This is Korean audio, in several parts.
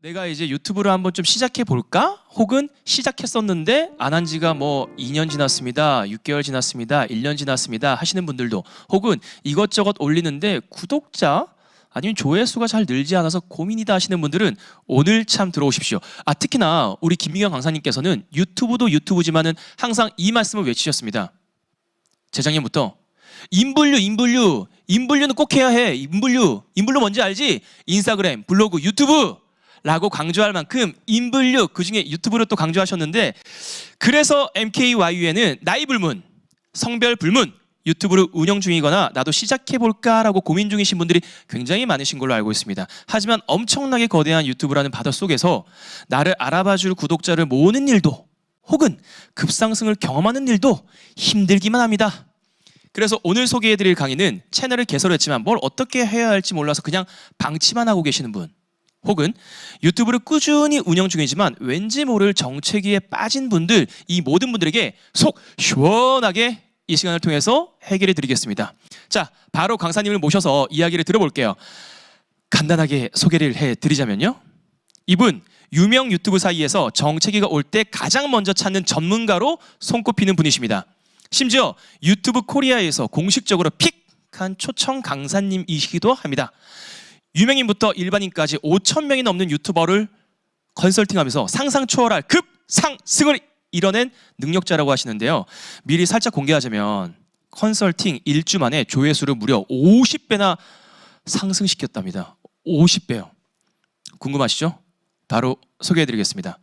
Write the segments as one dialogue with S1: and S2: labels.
S1: 내가 이제 유튜브를 한번 좀 시작해 볼까? 혹은 시작했었는데 안 한 지가 뭐 2년 지났습니다. 6개월 지났습니다. 1년 지났습니다. 하시는 분들도, 혹은 이것저것 올리는데 구독자 아니면 조회수가 잘 늘지 않아서 고민이다 하시는 분들은 오늘 참 들어오십시오. 특히나 우리 김민경 강사님께서는 유튜브도 유튜브지만은 항상 이 말씀을 외치셨습니다. 재작년부터 인블류는 꼭 해야 해. 인블류 뭔지 알지? 인스타그램, 블로그, 유튜브 라고 강조할 만큼 인블류, 그중에 유튜브를 또 강조하셨는데, 그래서 MKYU에는 나이 불문, 성별 불문 유튜브를 운영 중이거나 나도 시작해볼까 라고 고민 중이신 분들이 굉장히 많으신 걸로 알고 있습니다. 하지만 엄청나게 거대한 유튜브라는 바다 속에서 나를 알아봐줄 구독자를 모으는 일도, 혹은 급상승을 경험하는 일도 힘들기만 합니다. 그래서 오늘 소개해드릴 강의는 채널을 개설했지만 뭘 어떻게 해야 할지 몰라서 그냥 방치만 하고 계시는 분, 혹은 유튜브를 꾸준히 운영 중이지만 왠지 모를 정체기에 빠진 분들, 이 모든 분들에게 속 시원하게 이 시간을 통해서 해결해 드리겠습니다. 자, 바로 강사님을 모셔서 이야기를 들어볼게요. 간단하게 소개를 해드리자면요, 이분 유명 유튜브 사이에서 정체기가 올 때 가장 먼저 찾는 전문가로 손꼽히는 분이십니다. 심지어 유튜브 코리아에서 공식적으로 픽한 초청 강사님이시기도 합니다. 유명인부터 일반인까지 5,000명이 넘는 유튜버를 컨설팅하면서 상상 초월할 급상승을 이뤄낸 능력자라고 하시는데요. 미리 살짝 공개하자면 컨설팅 1주 만에 조회수를 무려 50배나 상승시켰답니다. 50배요. 궁금하시죠? 바로 소개해드리겠습니다.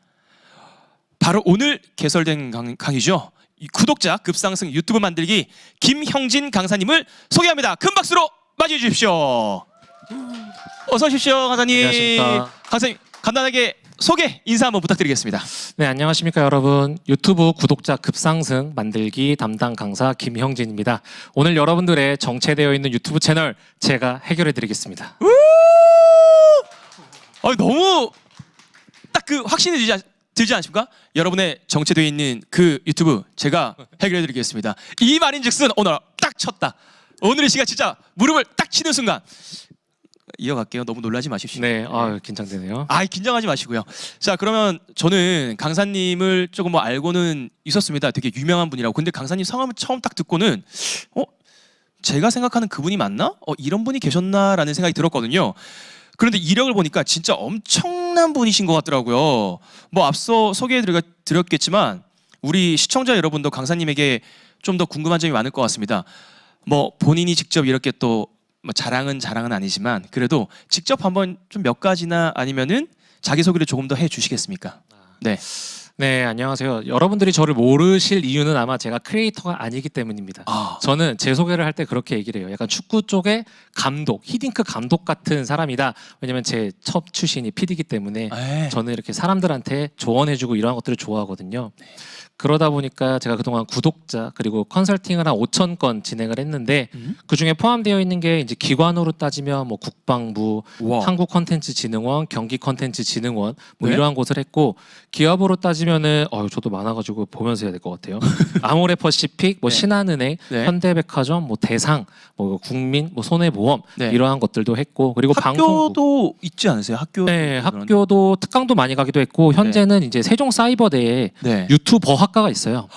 S1: 바로 오늘 개설된 강의죠. 구독자 급상승 유튜브 만들기 김형진 강사님을 소개합니다. 큰 박수로 맞이해 주십시오. 어서 오십시오, 강사님.
S2: 안녕하십니까.
S1: 강사님, 간단하게 소개, 인사 한번 부탁드리겠습니다.
S2: 네, 안녕하십니까 여러분. 유튜브 구독자 급상승 만들기 담당 강사 김형진입니다. 오늘 여러분들의 정체되어 있는 유튜브 채널 제가 해결해 드리겠습니다.
S1: 너무 딱 그 확신이 들지 않습니까? 여러분의 정체되어 있는 그 유튜브 제가 해결해 드리겠습니다. 이 말인즉슨 오늘 딱 쳤다. 오늘 이 시간 진짜 무릎을 딱 치는 순간 이어갈게요. 너무 놀라지 마십시오.
S2: 네, 긴장되네요.
S1: 긴장하지 마시고요. 자, 그러면 저는 강사님을 조금 뭐 알고는 있었습니다. 되게 유명한 분이라고. 근데 강사님 성함을 처음 딱 듣고는 제가 생각하는 그분이 맞나? 이런 분이 계셨나라는 생각이 들었거든요. 그런데 이력을 보니까 진짜 엄청난 분이신 것 같더라고요. 뭐 앞서 소개해드렸겠지만 우리 시청자 여러분도 강사님에게 좀 더 궁금한 점이 많을 것 같습니다. 뭐 본인이 직접 이렇게 또 뭐 자랑은 아니지만 그래도 직접 한번 좀 몇 가지나 아니면은 자기소개를 조금 더 해주시겠습니까? 네.
S2: 네, 안녕하세요. 여러분들이 저를 모르실 이유는 아마 제가 크리에이터가 아니기 때문입니다. 저는 제 소개를 할 때 그렇게 얘기를 해요. 약간 축구 쪽의 감독, 히딩크 감독 같은 사람이다. 왜냐면 제 첫 출신이 PD이기 때문에 저는 이렇게 사람들한테 조언해주고 이러한 것들을 좋아하거든요. 그러다 보니까 제가 그동안 구독자 그리고 컨설팅을 한 5,000건 진행을 했는데 그 중에 포함되어 있는 게 이제 기관으로 따지면 뭐 국방부, 한국컨텐츠진흥원, 경기컨텐츠진흥원 뭐
S1: 네?
S2: 이러한 곳을 했고, 기업으로 따지면은 저도 많아가지고 보면서 해야 될 것 같아요. 아모레퍼시픽, 뭐
S1: 네.
S2: 신한은행,
S1: 네.
S2: 현대백화점, 뭐 대상, 뭐 국민, 뭐 손해보험
S1: 네.
S2: 이러한 것들도 했고, 그리고 방송국.
S1: 학교도 있지 않으세요?
S2: 네, 학교도 특강도 많이 가기도 했고, 현재는 이제 세종사이버대에
S1: 네.
S2: 유튜버 학과가 있어요.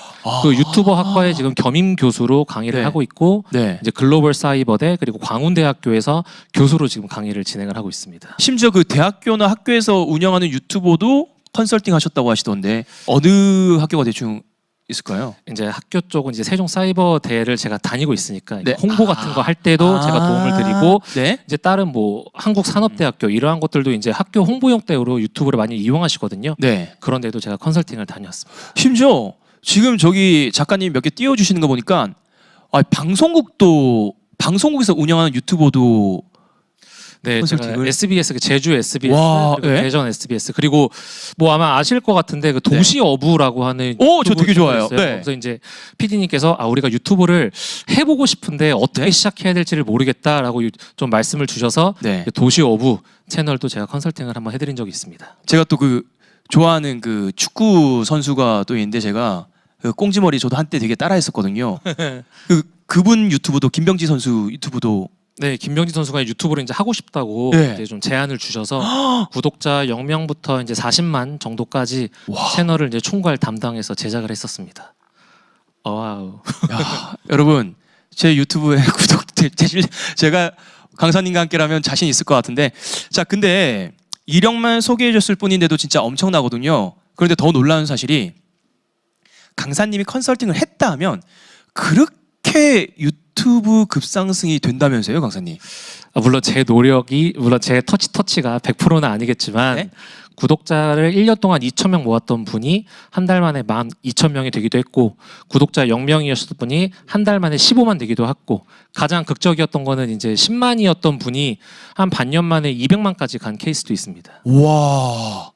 S2: 그 유튜버 학과에 지금 겸임 교수로 강의를
S1: 네.
S2: 하고 있고,
S1: 네.
S2: 이제 글로벌 사이버대 그리고 광운대학교에서 교수로 지금 강의를 진행을 하고 있습니다.
S1: 심지어 그 대학교나 학교에서 운영하는 유튜버도 컨설팅 하셨다고 하시던데 어느 학교가 대충 있을까요?
S2: 이제 학교 쪽은 이제 세종사이버대를 제가 다니고 있으니까
S1: 네.
S2: 홍보 같은 거 할 때도 제가 도움을 드리고,
S1: 네.
S2: 이제 다른 뭐 한국산업대학교 이러한 것들도 이제 학교 홍보용 때로 유튜브를 많이 이용하시거든요.
S1: 네.
S2: 그런 데도 제가 컨설팅을 다녔습니다.
S1: 심지어 지금 저기 작가님 몇 개 띄워주시는 거 보니까 방송국에서 운영하는 유튜버도
S2: 네, 제가
S1: 컨설팅을?
S2: SBS, 제주 SBS,
S1: 와,
S2: 그리고
S1: 네?
S2: 대전 SBS, 그리고 뭐 아마 아실 것 같은데 그 도시어부라고 하는
S1: 저 되게
S2: 유튜브
S1: 좋아요.
S2: 있어요.
S1: 네.
S2: 그래서 이제 PD님께서 우리가 유튜브를 해보고 싶은데 어떻게
S1: 네?
S2: 시작해야 될지를 모르겠다라고 좀 말씀을 주셔서
S1: 네.
S2: 도시어부 채널도 제가 컨설팅을 한번 해드린 적이 있습니다.
S1: 제가 또 그 좋아하는 그 축구 선수가 또 있는데 제가 그 꽁지머리 저도 한때 되게 따라했었거든요. 그분 유튜브도 김병지 선수 유튜브도
S2: 네, 김병지 선수가 유튜브를 이제 하고 싶다고
S1: 네.
S2: 이제 좀 제안을 주셔서 구독자 0명부터 이제 40만 정도까지
S1: 와.
S2: 채널을 이제 총괄 담당해서 제작을 했었습니다. 와우.
S1: 야, 여러분 제 유튜브에 구독 제가 강사님과 함께라면 자신 있을 것 같은데 자 근데 이력만 소개해 줬을 뿐인데도 진짜 엄청나거든요. 그런데 더 놀라운 사실이 강사님이 컨설팅을 했다 하면 그렇게 유튜브 급상승이 된다면서요, 강사님?
S2: 물론 제 노력이 물론 제 터치가 100%는 아니겠지만
S1: 네?
S2: 구독자를 1년 동안 2,000명 모았던 분이 한 달 만에 12,000명이 되기도 했고 구독자 0명이었던 분이 한 달 만에 15만 되기도 했고 가장 극적이었던 거는 이제 10만이었던 분이 한 반년 만에 200만까지 간 케이스도 있습니다.
S1: 와,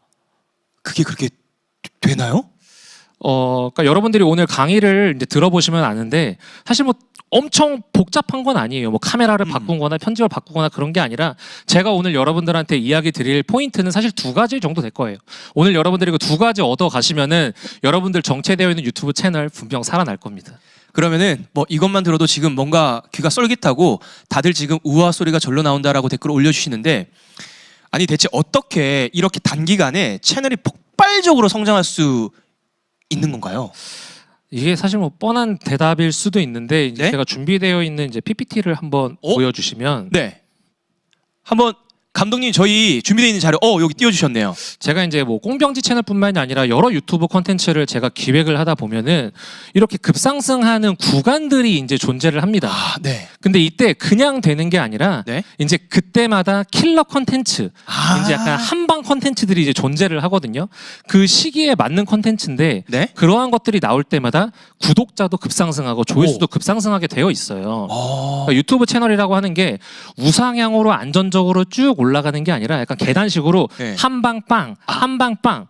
S1: 그게 그렇게 되나요?
S2: 그러니까 여러분들이 오늘 강의를 이제 들어보시면 아는데 사실 뭐 엄청 복잡한 건 아니에요. 뭐 카메라를 바꾼거나 편집을 바꾸거나 그런 게 아니라 제가 오늘 여러분들한테 이야기 드릴 포인트는 사실 두 가지 정도 될 거예요. 오늘 여러분들이 그 두 가지 얻어 가시면은 여러분들 정체되어 있는 유튜브 채널 분명 살아날 겁니다.
S1: 그러면은 뭐 이것만 들어도 지금 뭔가 귀가 쏠깃하고 다들 지금 우아 소리가 절로 나온다라고 댓글을 올려주시는데 아니 대체 어떻게 이렇게 단기간에 채널이 폭발적으로 성장할 수 있는 건가요?
S2: 이게 사실 뭐 뻔한 대답일 수도 있는데 이제
S1: 네?
S2: 제가 준비되어 있는 이제 PPT를 한번 보여주시면
S1: 네. 한번 감독님 저희 준비되어 있는 자료 여기 띄워주셨네요.
S2: 제가 이제 뭐 꽁병지 채널뿐만이 아니라 여러 유튜브 콘텐츠를 제가 기획을 하다 보면은 이렇게 급상승하는 구간들이 이제 존재를 합니다.
S1: 아, 네.
S2: 근데 이때 그냥 되는 게 아니라
S1: 네.
S2: 이제 그때마다 킬러 콘텐츠,
S1: 아.
S2: 이제 약간 한방 콘텐츠들이 이제 존재를 하거든요. 그 시기에 맞는 콘텐츠인데
S1: 네.
S2: 그러한 것들이 나올 때마다 구독자도 급상승하고 조회수도 급상승하게 되어 있어요. 그러니까 유튜브 채널이라고 하는 게 우상향으로 안전적으로 쭉 올라가는 게 아니라 약간 계단식으로
S1: 네.
S2: 한방빵, 한방빵.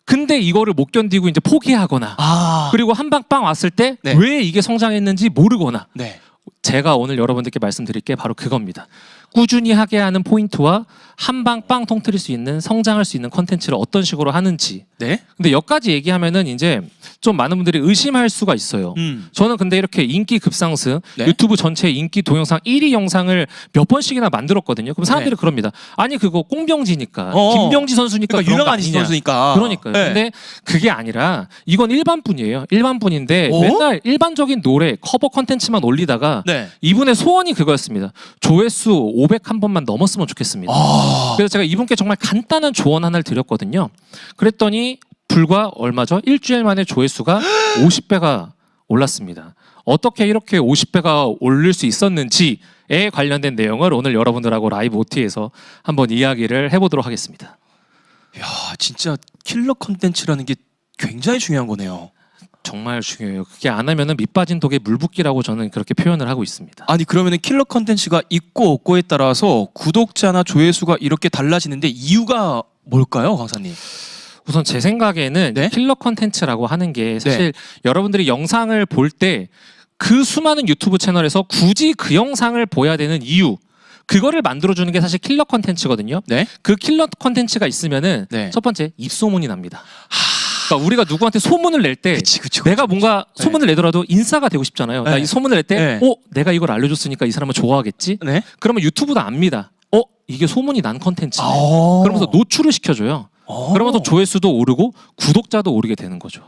S2: 근데 이거를 못 견디고 이제 포기하거나
S1: 아.
S2: 그리고 한방빵 왔을 때
S1: 네.
S2: 왜 이게 성장했는지 모르거나
S1: 네.
S2: 제가 오늘 여러분들께 말씀드릴 게 바로 그겁니다. 꾸준히 하게 하는 포인트와 한방 빵 통틀릴 수 있는 성장할 수 있는 콘텐츠를 어떤 식으로 하는지.
S1: 네.
S2: 근데 여기까지 얘기하면은 이제 좀 많은 분들이 의심할 수가 있어요. 저는 근데 이렇게 인기 급상승
S1: 네.
S2: 유튜브 전체 인기 동영상 1위 영상을 몇 번씩이나 만들었거든요. 그럼 사람들이
S1: 네.
S2: 그럽니다. 아니 그거 꽁병지니까
S1: 어.
S2: 김병지 선수니까
S1: 그러니까
S2: 그런 거
S1: 유명한
S2: 아니냐.
S1: 선수니까.
S2: 그러니까요.
S1: 네.
S2: 근데 그게 아니라 이건 일반 분이에요. 일반 분인데
S1: 어?
S2: 맨날 일반적인 노래 커버 컨텐츠만 올리다가
S1: 네.
S2: 이분의 소원이 그거였습니다. 조회수 500 한 번만 넘었으면 좋겠습니다.
S1: 아.
S2: 그래서 제가 이분께 정말 간단한 조언 하나를 드렸거든요. 그랬더니 불과 얼마죠? 일주일 만에 조회수가 50배가 올랐습니다. 어떻게 이렇게 50배가 올릴 수 있었는지에 관련된 내용을 오늘 여러분들하고 라이브 OT에서 한번 이야기를 해보도록 하겠습니다.
S1: 야, 진짜 킬러 컨텐츠라는 게 굉장히 중요한 거네요.
S2: 정말 중요해요. 그게 안 하면은 밑빠진 독에 물 붓기라고 저는 그렇게 표현을 하고 있습니다.
S1: 아니 그러면은 킬러 컨텐츠가 있고 없고에 따라서 구독자나 조회수가 이렇게 달라지는데 이유가 뭘까요, 강사님?
S2: 우선 제 생각에는
S1: 네?
S2: 킬러 컨텐츠라고 하는 게 사실 여러분들이 영상을 볼 때 그 수많은 유튜브 채널에서 굳이 그 영상을 보야 되는 이유 그거를 만들어주는 게 사실 킬러 컨텐츠거든요.
S1: 네.
S2: 그 킬러 컨텐츠가 있으면은
S1: 네.
S2: 첫 번째 입소문이 납니다. 그러니까 우리가 누구한테 소문을 낼 때
S1: 그치, 그치,
S2: 내가
S1: 그치.
S2: 뭔가 소문을 내더라도 인싸가 되고 싶잖아요. 나
S1: 네.
S2: 이 소문을 낼 때
S1: 네.
S2: 내가 이걸 알려줬으니까 이 사람은 좋아하겠지?
S1: 네.
S2: 그러면 유튜브도 압니다. 이게 소문이 난 컨텐츠네.
S1: 아.
S2: 그러면서 노출을 시켜줘요. 그러면서 조회수도 오르고 구독자도 오르게 되는 거죠.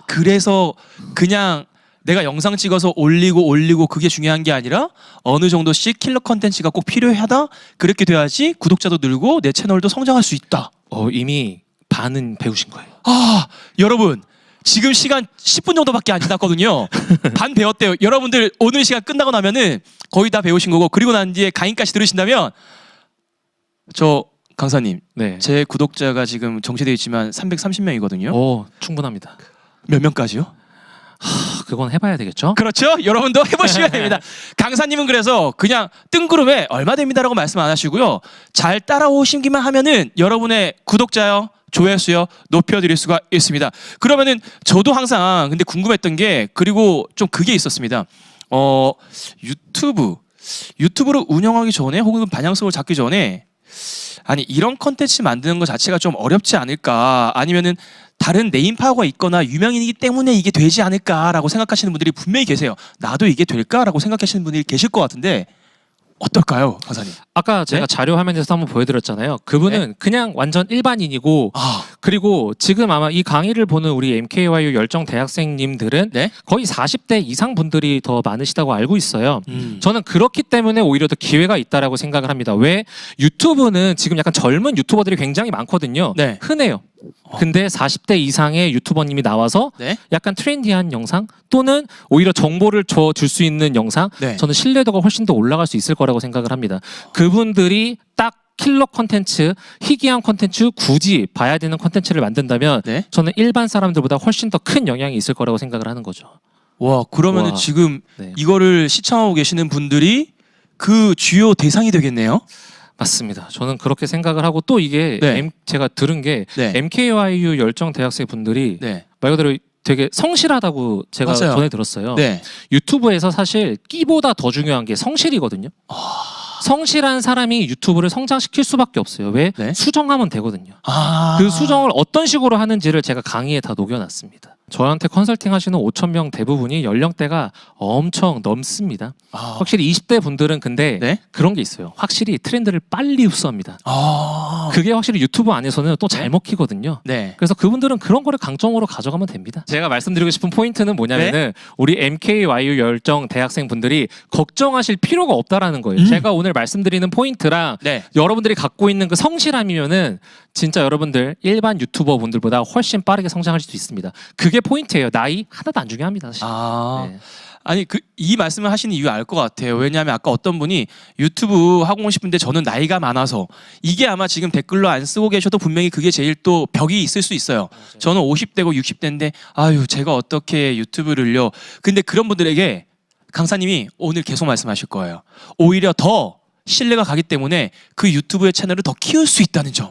S1: 그래서 그냥 내가 영상 찍어서 올리고 그게 중요한 게 아니라 어느 정도씩 킬러 컨텐츠가 꼭 필요하다. 그렇게 돼야지 구독자도 늘고 내 채널도 성장할 수 있다.
S2: 이미 반은 배우신 거예요.
S1: 아, 여러분 지금 시간 10분 정도밖에 안 지났거든요. 반 배웠대요. 여러분들 오늘 시간 끝나고 나면은 거의 다 배우신 거고 그리고 난 뒤에 강의까지 들으신다면 저 강사님
S2: 네.
S1: 제 구독자가 지금 정체되어 있지만 330명이거든요.
S2: 충분합니다.
S1: 몇 명까지요?
S2: 그건 해봐야 되겠죠?
S1: 그렇죠. 여러분도 해보시면 됩니다. 강사님은 그래서 그냥 뜬구름에 얼마 됩니다라고 말씀 안 하시고요. 잘 따라오시기만 하면은 여러분의 구독자요, 조회수요 높여드릴 수가 있습니다. 그러면은 저도 항상 근데 궁금했던 게 그리고 좀 그게 있었습니다. 유튜브를 운영하기 전에 혹은 방향성을 잡기 전에 아니 이런 컨텐츠 만드는 것 자체가 좀 어렵지 않을까, 아니면은 다른 네임 파워가 있거나 유명인이기 때문에 이게 되지 않을까라고 생각하시는 분들이 분명히 계세요. 나도 이게 될까라고 생각하시는 분들이 계실 것 같은데 어떨까요, 강사님?
S2: 아까 제가
S1: 네?
S2: 자료 화면에서 한번 보여드렸잖아요. 그분은 그냥 완전 일반인이고
S1: 아,
S2: 그리고 지금 아마 이 강의를 보는 우리 MKYU 열정 대학생님들은
S1: 네?
S2: 거의 40대 이상 분들이 더 많으시다고 알고 있어요.
S1: 음.
S2: 저는 그렇기 때문에 오히려 더 기회가 있다라고 생각을 합니다. 왜? 유튜브는 지금 약간 젊은 유튜버들이 굉장히 많거든요.
S1: 네.
S2: 흔해요. 근데 40대 이상의 유튜버님이 나와서
S1: 네?
S2: 약간 트렌디한 영상 또는 오히려 정보를 줄 수 있는 영상,
S1: 네.
S2: 저는 신뢰도가 훨씬 더 올라갈 수 있을 거라고 생각을 합니다. 그분들이 딱 킬러 컨텐츠, 희귀한 컨텐츠, 굳이 봐야 되는 컨텐츠를 만든다면
S1: 네?
S2: 저는 일반 사람들보다 훨씬 더 큰 영향이 있을 거라고 생각을 하는 거죠.
S1: 와, 그러면은
S2: 와.
S1: 지금
S2: 네.
S1: 이거를 시청하고 계시는 분들이 그 주요 대상이 되겠네요.
S2: 맞습니다. 저는 그렇게 생각을 하고 또 이게
S1: 네.
S2: 제가 들은 게
S1: 네.
S2: MKYU 열정 대학생 분들이
S1: 네.
S2: 말 그대로 되게 성실하다고 제가
S1: 맞아요.
S2: 전에 들었어요.
S1: 네.
S2: 유튜브에서 사실 끼보다 더 중요한 게 성실이거든요. 성실한 사람이 유튜브를 성장시킬 수밖에 없어요. 왜?
S1: 네.
S2: 수정하면 되거든요.
S1: 아.
S2: 그 수정을 어떤 식으로 하는지를 제가 강의에 다 녹여놨습니다. 저한테 컨설팅 하시는 5,000명 대부분이 연령대가 엄청 넘습니다.
S1: 아.
S2: 확실히 20대 분들은 근데
S1: 네?
S2: 그런 게 있어요. 확실히 트렌드를 빨리 흡수합니다.
S1: 아.
S2: 그게 확실히 유튜브 안에서는 또 잘 먹히거든요.
S1: 네.
S2: 그래서 그분들은 그런 거를 강점으로 가져가면 됩니다. 제가 말씀드리고 싶은 포인트는 뭐냐면은
S1: 네?
S2: 우리 MKYU 열정 대학생 분들이 걱정하실 필요가 없다라는 거예요. 제가 오늘 말씀드리는 포인트랑
S1: 네.
S2: 여러분들이 갖고 있는 그 성실함이면은 진짜 여러분들 일반 유튜버 분들보다 훨씬 빠르게 성장할 수 있습니다. 그게 포인트예요. 나이 하나도 안 중요합니다. 사실.
S1: 아.
S2: 네.
S1: 아니 이 말씀을 하시는 이유 알 것 같아요. 왜냐하면 아까 어떤 분이 유튜브 하고 싶은데 저는 나이가 많아서, 이게 아마 지금 댓글로 안 쓰고 계셔도 분명히 그게 제일 또 벽이 있을 수 있어요. 저는 50대고 60대인데 아유 제가 어떻게 유튜브를요. 근데 그런 분들에게 강사님이 오늘 계속 말씀하실 거예요. 오히려 더 신뢰가 가기 때문에 그 유튜브의 채널을 더 키울 수 있다는 점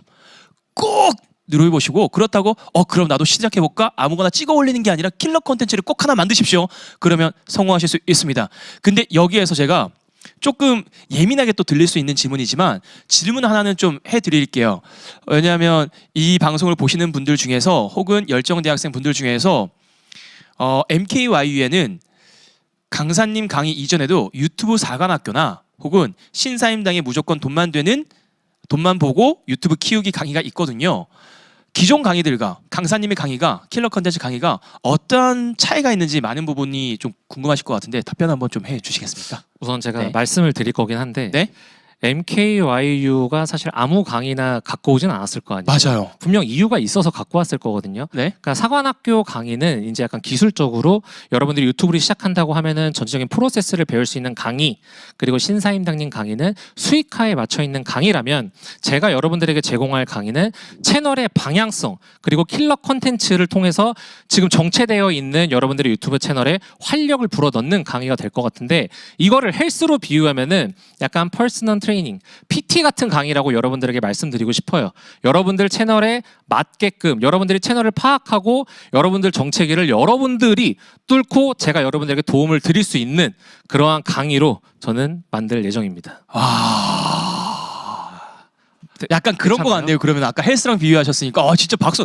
S1: 꼭 누려보시고, 그렇다고 그럼 나도 시작해볼까? 아무거나 찍어 올리는 게 아니라 킬러 콘텐츠를 꼭 하나 만드십시오. 그러면 성공하실 수 있습니다. 근데 여기에서 제가 조금 예민하게 또 들릴 수 있는 질문이지만 질문 하나는 좀 해드릴게요. 왜냐하면 이 방송을 보시는 분들 중에서 혹은 열정대학생 분들 중에서 MKYU에는 강사님 강의 이전에도 유튜브 사관학교나 혹은 신사임당에 무조건 돈만 보고 유튜브 키우기 강의가 있거든요. 기존 강의들과 강사님의 강의가, 킬러 컨텐츠 강의가 어떤 차이가 있는지 많은 부분이 좀 궁금하실 것 같은데 답변 한번 좀 해주시겠습니까?
S2: 우선 제가
S1: 네.
S2: 말씀을 드릴 거긴 한데
S1: 네?
S2: MKYU가 사실 아무 강의나 갖고 오진 않았을 거 아니에요.
S1: 맞아요.
S2: 분명 이유가 있어서 갖고 왔을 거거든요.
S1: 네?
S2: 그러니까 사관학교 강의는 이제 약간 기술적으로 여러분들이 유튜브를 시작한다고 하면은 전체적인 프로세스를 배울 수 있는 강의, 그리고 신사임당님 강의는 수익화에 맞춰 있는 강의라면 제가 여러분들에게 제공할 강의는 채널의 방향성 그리고 킬러 컨텐츠를 통해서 지금 정체되어 있는 여러분들의 유튜브 채널에 활력을 불어넣는 강의가 될 것 같은데, 이거를 헬스로 비유하면은 약간 퍼스널 트레이닝, PT 같은 강의라고 여러분들에게 말씀드리고 싶어요. 여러분들 채널에 맞게끔 여러분들이 채널을 파악하고 여러분들 정체기를 여러분들이 뚫고 제가 여러분들에게 도움을 드릴 수 있는 그러한 강의로 저는 만들 예정입니다.
S1: 약간 그런 거
S2: 괜찮나요?
S1: 같네요. 그러면 아까 헬스랑 비유하셨으니까 진짜 박수.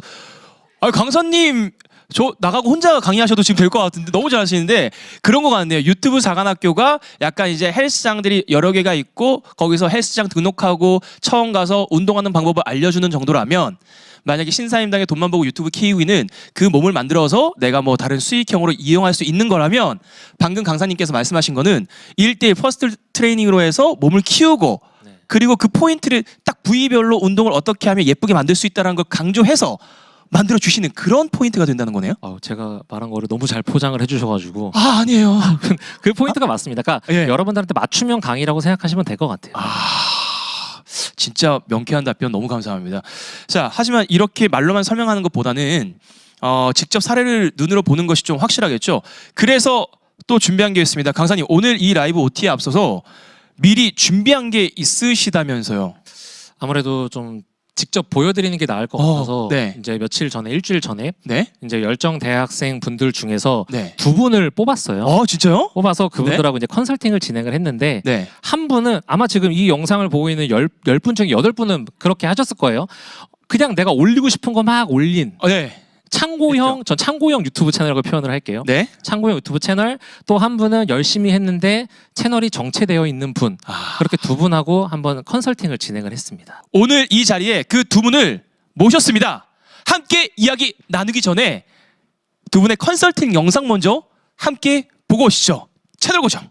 S1: 강사님 저 나가고 혼자 강의하셔도 지금 될 것 같은데 너무 잘하시는데 그런 거 같네요. 유튜브 사관학교가 약간 이제 헬스장들이 여러 개가 있고 거기서 헬스장 등록하고 처음 가서 운동하는 방법을 알려주는 정도라면, 만약에 신사임당에 돈만 보고 유튜브 키우기는 그 몸을 만들어서 내가 뭐 다른 수익형으로 이용할 수 있는 거라면, 방금 강사님께서 말씀하신 거는 1대1 퍼스널 트레이닝으로 해서 몸을 키우고 그리고 그 포인트를 딱 부위별로 운동을 어떻게 하면 예쁘게 만들 수 있다는 걸 강조해서 만들어 주시는 그런 포인트가 된다는 거네요.
S2: 제가 말한 거를 너무 잘 포장을 해주셔가지고
S1: 아니에요.
S2: 그 포인트가 맞습니다. 그러니까
S1: 예.
S2: 여러분들한테 맞춤형 강의라고 생각하시면 될 것 같아요.
S1: 진짜 명쾌한 답변 너무 감사합니다. 자, 하지만 이렇게 말로만 설명하는 것보다는 직접 사례를 눈으로 보는 것이 좀 확실하겠죠. 그래서 또 준비한 게 있습니다. 강사님, 오늘 이 라이브 OT에 앞서서 미리 준비한 게 있으시다면서요.
S2: 아무래도 좀 직접 보여드리는 게 나을 것 같아서
S1: 네.
S2: 이제 며칠 전에 일주일 전에
S1: 네.
S2: 이제 열정 대학생 분들 중에서
S1: 네.
S2: 두 분을 뽑았어요.
S1: 진짜요?
S2: 뽑아서 그분들하고 이제 컨설팅을 진행을 했는데
S1: 네.
S2: 한 분은 아마 지금 이 영상을 보고 있는 10분 중에 8분은 그렇게 하셨을 거예요. 그냥 내가 올리고 싶은 거 막 올린
S1: 네.
S2: 창고형, 전 창고형 유튜브 채널이라고 표현을 할게요.
S1: 네.
S2: 창고형 유튜브 채널, 또 한 분은 열심히 했는데 채널이 정체되어 있는 분, 그렇게 두 분하고 한번 컨설팅을 진행을 했습니다.
S1: 오늘 이 자리에 그 두 분을 모셨습니다. 함께 이야기 나누기 전에 두 분의 컨설팅 영상 먼저 함께 보고 오시죠. 채널 고정.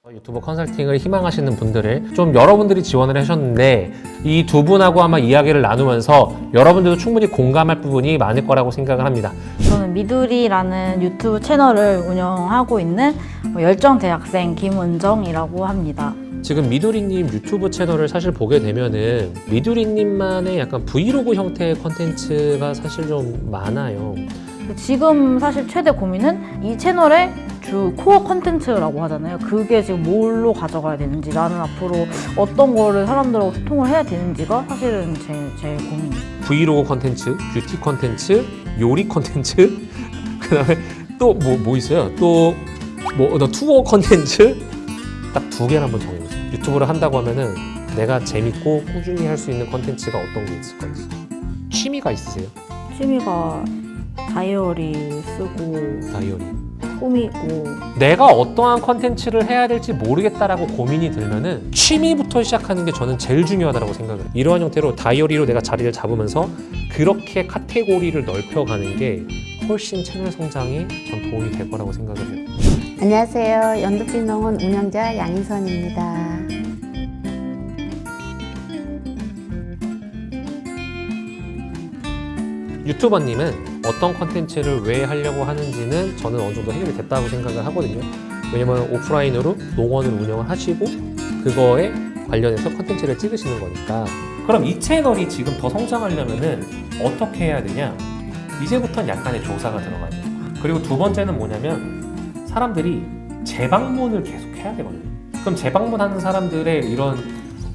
S3: 유튜브 컨설팅을 희망하시는 분들을 좀 여러분들이 지원을 하셨는데 이 두 분하고 아마 이야기를 나누면서 여러분들도 충분히 공감할 부분이 많을 거라고 생각을 합니다.
S4: 저는 미두리라는 유튜브 채널을 운영하고 있는 열정 대학생 김은정이라고 합니다.
S3: 지금 미두리님 유튜브 채널을 사실 보게 되면은 미두리님만의 약간 브이로그 형태의 컨텐츠가 사실 좀 많아요.
S4: 지금 사실 최대 고민은 이 채널의 주 코어 컨텐츠라고 하잖아요. 그게 지금 뭘로 가져가야 되는지, 나는 앞으로 어떤 거를 사람들하고 소통을 해야 되는지가 사실은 제 고민이에요.
S3: 브이로그 컨텐츠, 뷰티 컨텐츠, 요리 컨텐츠, 그다음에 또 뭐 있어요? 또 투어 컨텐츠 딱 두 개를 한번 정해보세요. 유튜브를 한다고 하면은 내가 재밌고 꾸준히 할 수 있는 컨텐츠가 어떤 게 있을 건지. 취미가 있으세요?
S4: 취미가 다이어리 쓰고
S3: 다이어리.
S4: 꾸미고.
S3: 내가 어떠한 컨텐츠를 해야 될지 모르겠다라고 고민이 들면은 취미부터 시작하는 게 저는 제일 중요하다고 생각을 해요. 이러한 형태로 다이어리로 내가 자리를 잡으면서 그렇게 카테고리를 넓혀가는 게 훨씬 채널 성장에 전 도움이 될 거라고 생각을 해요.
S5: 안녕하세요. 연두빛농원 운영자 양희선입니다.
S3: 유튜버님은 어떤 컨텐츠를 왜 하려고 하는지는 저는 어느 정도 해결이 됐다고 생각을 하거든요. 왜냐면 오프라인으로 농원을 운영을 하시고 그거에 관련해서 컨텐츠를 찍으시는 거니까. 그럼 이 채널이 지금 더 성장하려면은 어떻게 해야 되냐? 이제부터는 약간의 조사가 들어가야 돼요. 그리고 두 번째는 뭐냐면 사람들이 재방문을 계속 해야 되거든요. 그럼 재방문하는 사람들의 이런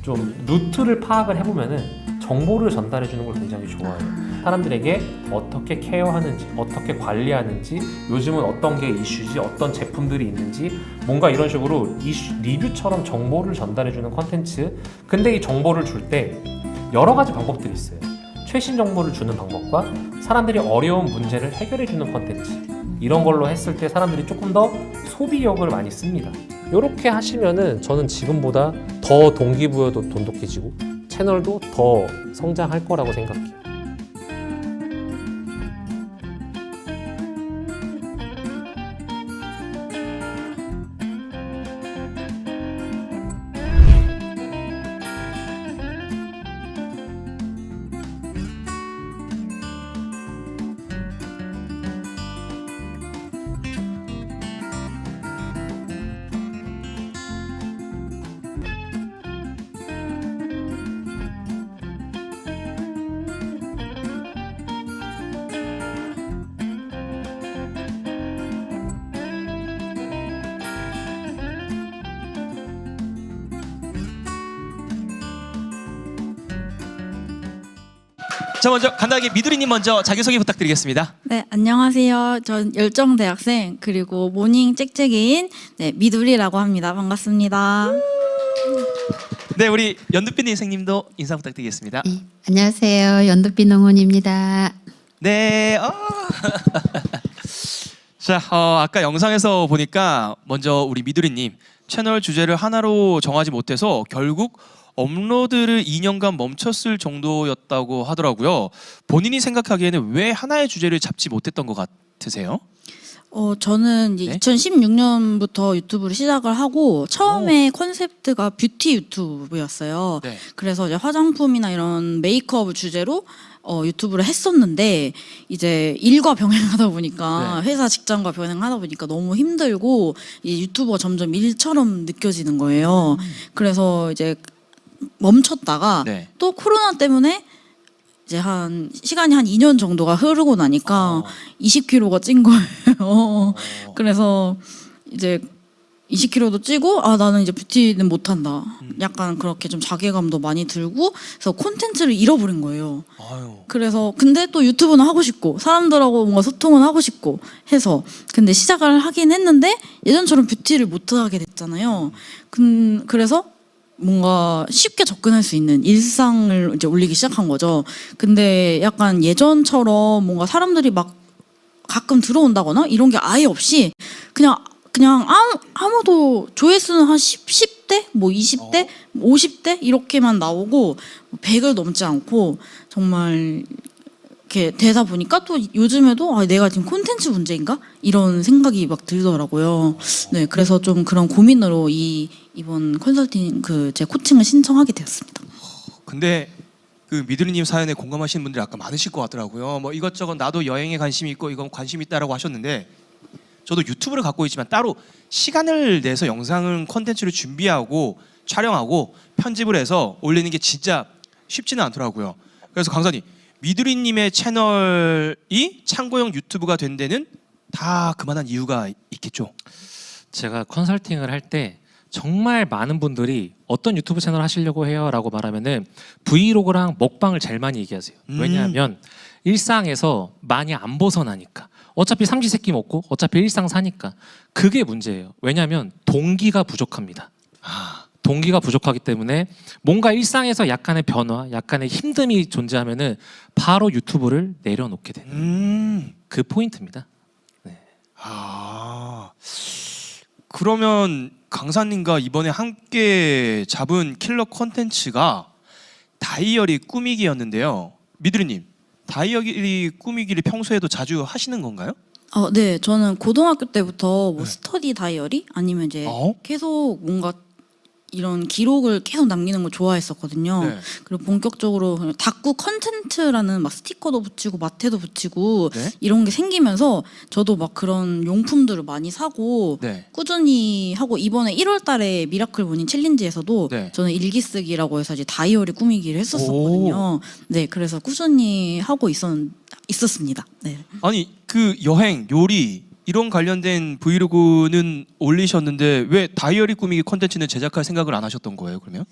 S3: 좀 루트를 파악을 해보면은 정보를 전달해 주는 걸 굉장히 좋아해요. 사람들에게 어떻게 케어하는지, 어떻게 관리하는지, 요즘은 어떤 게 이슈지, 어떤 제품들이 있는지, 뭔가 이런 식으로 리뷰처럼 정보를 전달해 주는 컨텐츠. 근데 이 정보를 줄 때 여러 가지 방법들이 있어요. 최신 정보를 주는 방법과 사람들이 어려운 문제를 해결해 주는 컨텐츠. 이런 걸로 했을 때 사람들이 조금 더 소비력을 많이 씁니다. 이렇게 하시면은 저는 지금보다 더 동기부여도 돈독해지고 채널도 더 성장할 거라고 생각해요.
S1: 자, 먼저 간단하게 미두리님 먼저 자기소개 부탁드리겠습니다.
S6: 네, 안녕하세요. 전 열정 대학생 그리고 모닝 짹짹이인 미두리라고 합니다. 반갑습니다.
S1: 네, 우리 연두빛 선생님도 인사 부탁드리겠습니다.
S5: 네, 안녕하세요. 연두빛 농원입니다.
S1: 네. 자, 아까 영상에서 보니까 먼저 우리 미두리님 채널 주제를 하나로 정하지 못해서 결국 업로드를 2년간 멈췄을 정도였다고 하더라고요. 본인이 생각하기에는 왜 하나의 주제를 잡지 못했던 것 같으세요?
S6: 저는 이제
S1: 네?
S6: 2016년부터 유튜브를 시작을 하고 처음에 컨셉트가 뷰티 유튜브였어요.
S1: 네.
S6: 그래서 이제 화장품이나 이런 메이크업 주제로 유튜브를 했었는데 이제 일과 병행하다 보니까
S1: 네.
S6: 회사 직장과 병행하다 보니까 너무 힘들고 이 유튜버가 점점 일처럼 느껴지는 거예요. 그래서 이제 멈췄다가
S1: 네.
S6: 또 코로나 때문에 이제 시간이 한 2년 정도가 흐르고 나니까 20kg가 찐 거예요. 그래서 이제 20kg도 찌고 아 나는 이제 뷰티는 못한다. 약간 그렇게 좀 자괴감도 많이 들고 그래서 콘텐츠를 잃어버린 거예요.
S1: 아유.
S6: 그래서 근데 또 유튜브는 하고 싶고 사람들하고 뭔가 소통은 하고 싶고 해서 근데 시작을 하긴 했는데 예전처럼 뷰티를 못 하게 됐잖아요. 그래서 뭔가 쉽게 접근할 수 있는 일상을 이제 올리기 시작한 거죠. 근데 약간 예전처럼 뭔가 사람들이 막 가끔 들어온다거나 이런 게 아예 없이 그냥 아무도 조회수는 한 10대, 뭐 20대, 50대 이렇게만 나오고 100을 넘지 않고 정말 이렇게 되다 보니까 또 요즘에도 아, 내가 지금 콘텐츠 문제인가? 이런 생각이 막 들더라고요. 네, 그래서 좀 그런 고민으로 이번 컨설팅 제 코칭을 신청하게 되었습니다.
S1: 근데 그 미드리님 사연에 공감하시는 분들이 아까 많으실 것 같더라고요. 뭐 이것저것 나도 여행에 관심이 있고 이건 관심 있다라고 하셨는데 저도 유튜브를 갖고 있지만 따로 시간을 내서 영상을 콘텐츠를 준비하고 촬영하고 편집을 해서 올리는 게 진짜 쉽지는 않더라고요. 그래서 강사님 미드리님의 채널이 참고용 유튜브가 된 데는 다 그만한 이유가 있겠죠.
S2: 제가 컨설팅을 할 때 정말 많은 분들이 어떤 유튜브 채널 하시려고 해요라고 말하면은 브이로그랑 먹방을 제일 많이 얘기하세요. 왜냐하면 일상에서 많이 안 벗어나니까. 어차피 삼시세끼 먹고 어차피 일상 사니까. 그게 문제예요. 왜냐하면 동기가 부족합니다. 동기가 부족하기 때문에 뭔가 일상에서 약간의 변화, 약간의 힘듦이 존재하면은 바로 유튜브를 내려놓게 되는 그 포인트입니다.
S1: 그러면 강사님과 이번에 함께 잡은 킬러 콘텐츠가 다이어리 꾸미기였는데요. 미드리님, 다이어리 꾸미기를 평소에도 자주 하시는 건가요?
S6: 네, 저는 고등학교 때부터 뭐 스터디 다이어리 아니면 이제 계속 뭔가 이런 기록을 계속 남기는 걸 좋아했었거든요.
S1: 네.
S6: 그리고 본격적으로 그냥 다꾸 컨텐츠라는 막 스티커도 붙이고 마테도 붙이고
S1: 네.
S6: 이런 게 생기면서 저도 막 그런 용품들을 많이 사고
S1: 네.
S6: 꾸준히 하고 이번에 1월 달에 미라클 모닝 챌린지에서도
S1: 네.
S6: 저는 일기 쓰기라고 해서 이제 다이어리 꾸미기를 했었거든요. 네, 그래서 꾸준히 하고 있었습니다. 네.
S1: 아니 그 여행, 요리 이런 관련된 브이로그는 올리셨는데 왜 다이어리 꾸미기 콘텐츠는 제작할 생각을 안 하셨던 거예요? 그러면?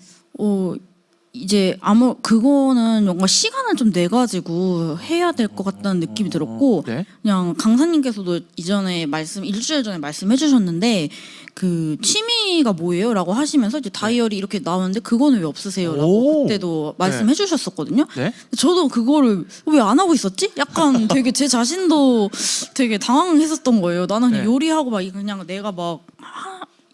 S6: 이제 그거는 뭔가 시간을 좀 내 가지고 해야 될 것 같다는 느낌이 들었고
S1: 네.
S6: 그냥 강사님께서도 이전에 일주일 전에 말씀해 주셨는데 그 취미가 뭐예요?라고 하시면서 이제 다이어리 이렇게 나왔는데 그거는 왜 없으세요?라고 그때도 말씀해 주셨었거든요.
S1: 네.
S6: 저도 그거를 왜 안 하고 있었지? 약간 되게 제 자신도 되게 당황했었던 거예요. 나는 그냥
S1: 네.
S6: 요리하고 막 그냥 내가 막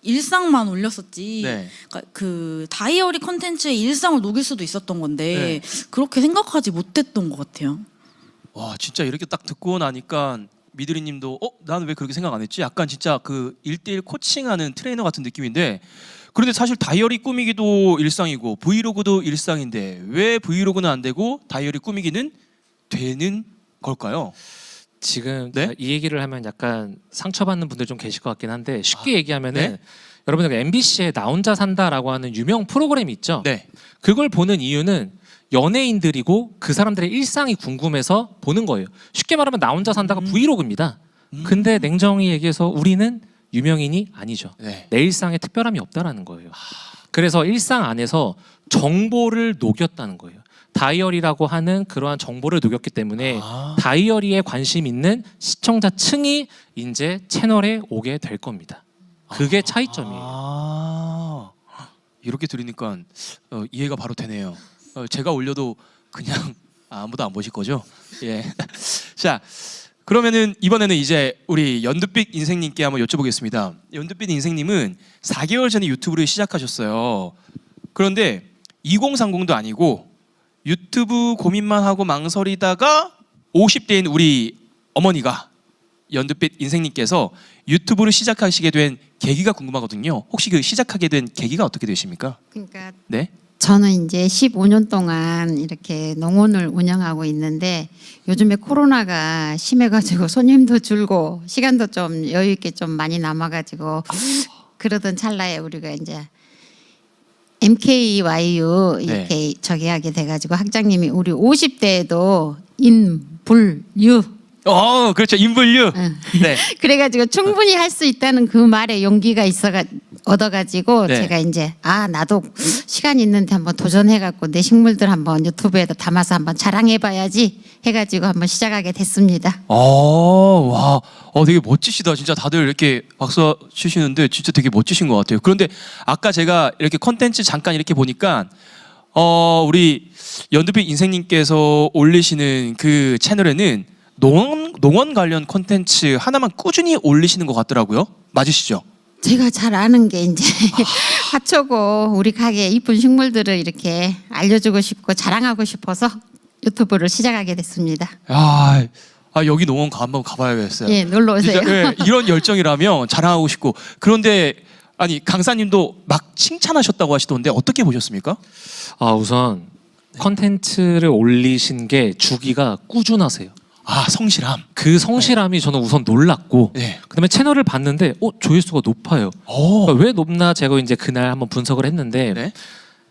S6: 일상만 올렸었지.
S1: 네.
S6: 그러니까 그 다이어리 컨텐츠에 일상을 녹일 수도 있었던 건데
S1: 네.
S6: 그렇게 생각하지 못했던 것 같아요.
S1: 와 진짜 이렇게 딱 듣고 나니까 미드리님도 나는 왜 그렇게 생각 안 했지? 약간 진짜 그 1대1 코칭하는 트레이너 같은 느낌인데 그런데 사실 다이어리 꾸미기도 일상이고 브이로그도 일상인데 왜 브이로그는 안 되고 다이어리 꾸미기는 되는 걸까요?
S2: 지금
S1: 네?
S2: 이 얘기를 하면 약간 상처받는 분들 좀 계실 것 같긴 한데 쉽게 얘기하면은
S1: 네?
S2: 여러분들 MBC에 나 혼자 산다라고 하는 유명 프로그램이 있죠.
S1: 네.
S2: 그걸 보는 이유는 연예인들이고 그 사람들의 일상이 궁금해서 보는 거예요. 쉽게 말하면 나 혼자 산다가 브이로그입니다. 근데 냉정히 얘기해서 우리는 유명인이 아니죠.
S1: 네.
S2: 내 일상에 특별함이 없다라는 거예요. 그래서 일상 안에서 정보를 녹였다는 거예요. 다이어리라고 하는 그러한 정보를 녹였기 때문에 다이어리에 관심 있는 시청자층이 이제 채널에 오게 될 겁니다. 그게 차이점이에요.
S1: 이렇게 들으니까 이해가 바로 되네요. 제가 올려도 그냥 아무도 안 보실 거죠? 예. 자, 그러면은 이번에는 이제 우리 연두빛 인생님께 한번 여쭤보겠습니다. 연두빛 인생님은 4개월 전에 유튜브를 시작하셨어요. 그런데 2030도 아니고 유튜브 고민만 하고 망설이다가 50대인 우리 어머니가 연두빛 인생님께서 유튜브를 시작하시게 된 계기가 궁금하거든요. 혹시 그 시작하게 된 계기가 어떻게 되십니까?
S5: 그러니까
S1: 네.
S5: 저는 이제 15년 동안 이렇게 농원을 운영하고 있는데 요즘에 코로나가 심해가지고 손님도 줄고 시간도 좀 여유 있게 좀 많이 남아가지고 그러던 찰나에 우리가 이제 MKYU 이렇게 저기 하게 돼가지고 학장님이 우리 50대에도 인불유
S1: 그렇죠. 인블류. 네.
S5: 그래가지고 충분히 할 수 있다는 그 말에 용기가 얻어가지고
S1: 네.
S5: 제가 이제 나도 시간 있는데 한번 도전해갖고 내 식물들 한번 유튜브에다 담아서 한번 자랑해봐야지 해가지고 한번 시작하게 됐습니다.
S1: 와, 되게 멋지시다. 진짜 다들 이렇게 박수 치시는데 진짜 되게 멋지신 것 같아요. 그런데 아까 제가 이렇게 컨텐츠 잠깐 이렇게 보니까 우리 연두빛 인생님께서 올리시는 그 채널에는 농원 관련 컨텐츠 하나만 꾸준히 올리시는 것 같더라고요. 맞으시죠?
S5: 제가 잘 아는 게 이제 화초고 우리 가게에 이쁜 식물들을 이렇게 알려주고 싶고 자랑하고 싶어서 유튜브를 시작하게 됐습니다.
S1: 여기 농원 한번 가봐야겠어요.
S5: 예, 놀러 오세요.
S1: 진짜, 예, 이런 열정이라면 자랑하고 싶고. 그런데 아니 강사님도 막 칭찬하셨다고 하시던데 어떻게 보셨습니까?
S2: 우선 컨텐츠를 올리신 게 주기가 꾸준하세요.
S1: 성실함.
S2: 그 성실함이 저는 우선 놀랐고
S1: 네.
S2: 그다음에 채널을 봤는데 조회수가 높아요. 그러니까 왜 높나 제가 이제 그날 한번 분석을 했는데
S1: 네.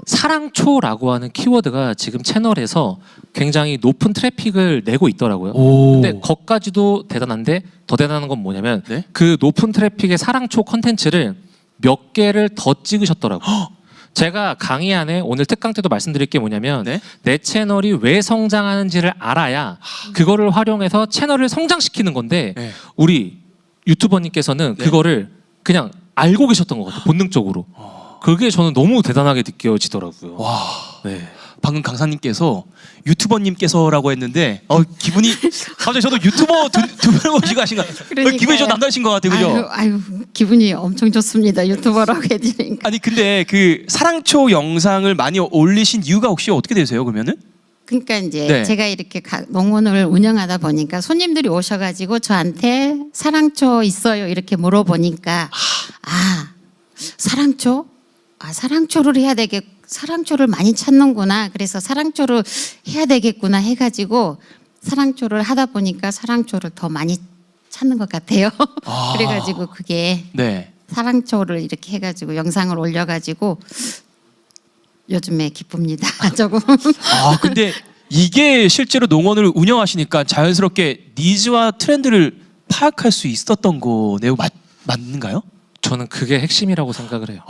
S2: 사랑초라고 하는 키워드가 지금 채널에서 굉장히 높은 트래픽을 내고 있더라고요.
S1: 오.
S2: 근데 거기까지도 대단한데 더 대단한 건 뭐냐면
S1: 네?
S2: 그 높은 트래픽의 사랑초 컨텐츠를 몇 개를 더 찍으셨더라고요. 제가 강의 안에 오늘 특강 때도 말씀드릴 게 뭐냐면
S1: 네?
S2: 내 채널이 왜 성장하는지를 알아야 그거를 활용해서 채널을 성장시키는 건데
S1: 네.
S2: 우리 유튜버님께서는
S1: 네.
S2: 그거를 그냥 알고 계셨던 것 같아요. 본능적으로. 그게 저는 너무 대단하게 느껴지더라고요.
S1: 와.
S2: 네.
S1: 방금 강사님께서 유튜버님께서라고 했는데 기분이 갑자기 저도 유튜버 두 명을 모시고 하신 것 같아요.
S5: 그러니까요.
S1: 기분이 좀 남다르신 것 같아요. 그죠?
S5: 아유, 기분이 엄청 좋습니다. 유튜버라고 해드리니까.
S1: 아니 근데 그 사랑초 영상을 많이 올리신 이유가 혹시 어떻게 되세요? 그러면은?
S5: 그러니까 이제
S1: 네.
S5: 제가 이렇게 농원을 운영하다 보니까 손님들이 오셔가지고 저한테 사랑초 있어요 이렇게 물어보니까 사랑초? 사랑초를 해야 사랑초를 많이 찾는구나. 그래서 사랑초를 해야 되겠구나 해가지고 사랑초를 하다 보니까 사랑초를 더 많이 찾는 것 같아요. 그래가지고 그게
S1: 네.
S5: 사랑초를 이렇게 해가지고 영상을 올려가지고 요즘에 기쁩니다. 조금.
S1: 근데 이게 실제로 농원을 운영하시니까 자연스럽게 니즈와 트렌드를 파악할 수 있었던 거네요. 맞는가요?
S2: 저는 그게 핵심이라고 생각을 해요.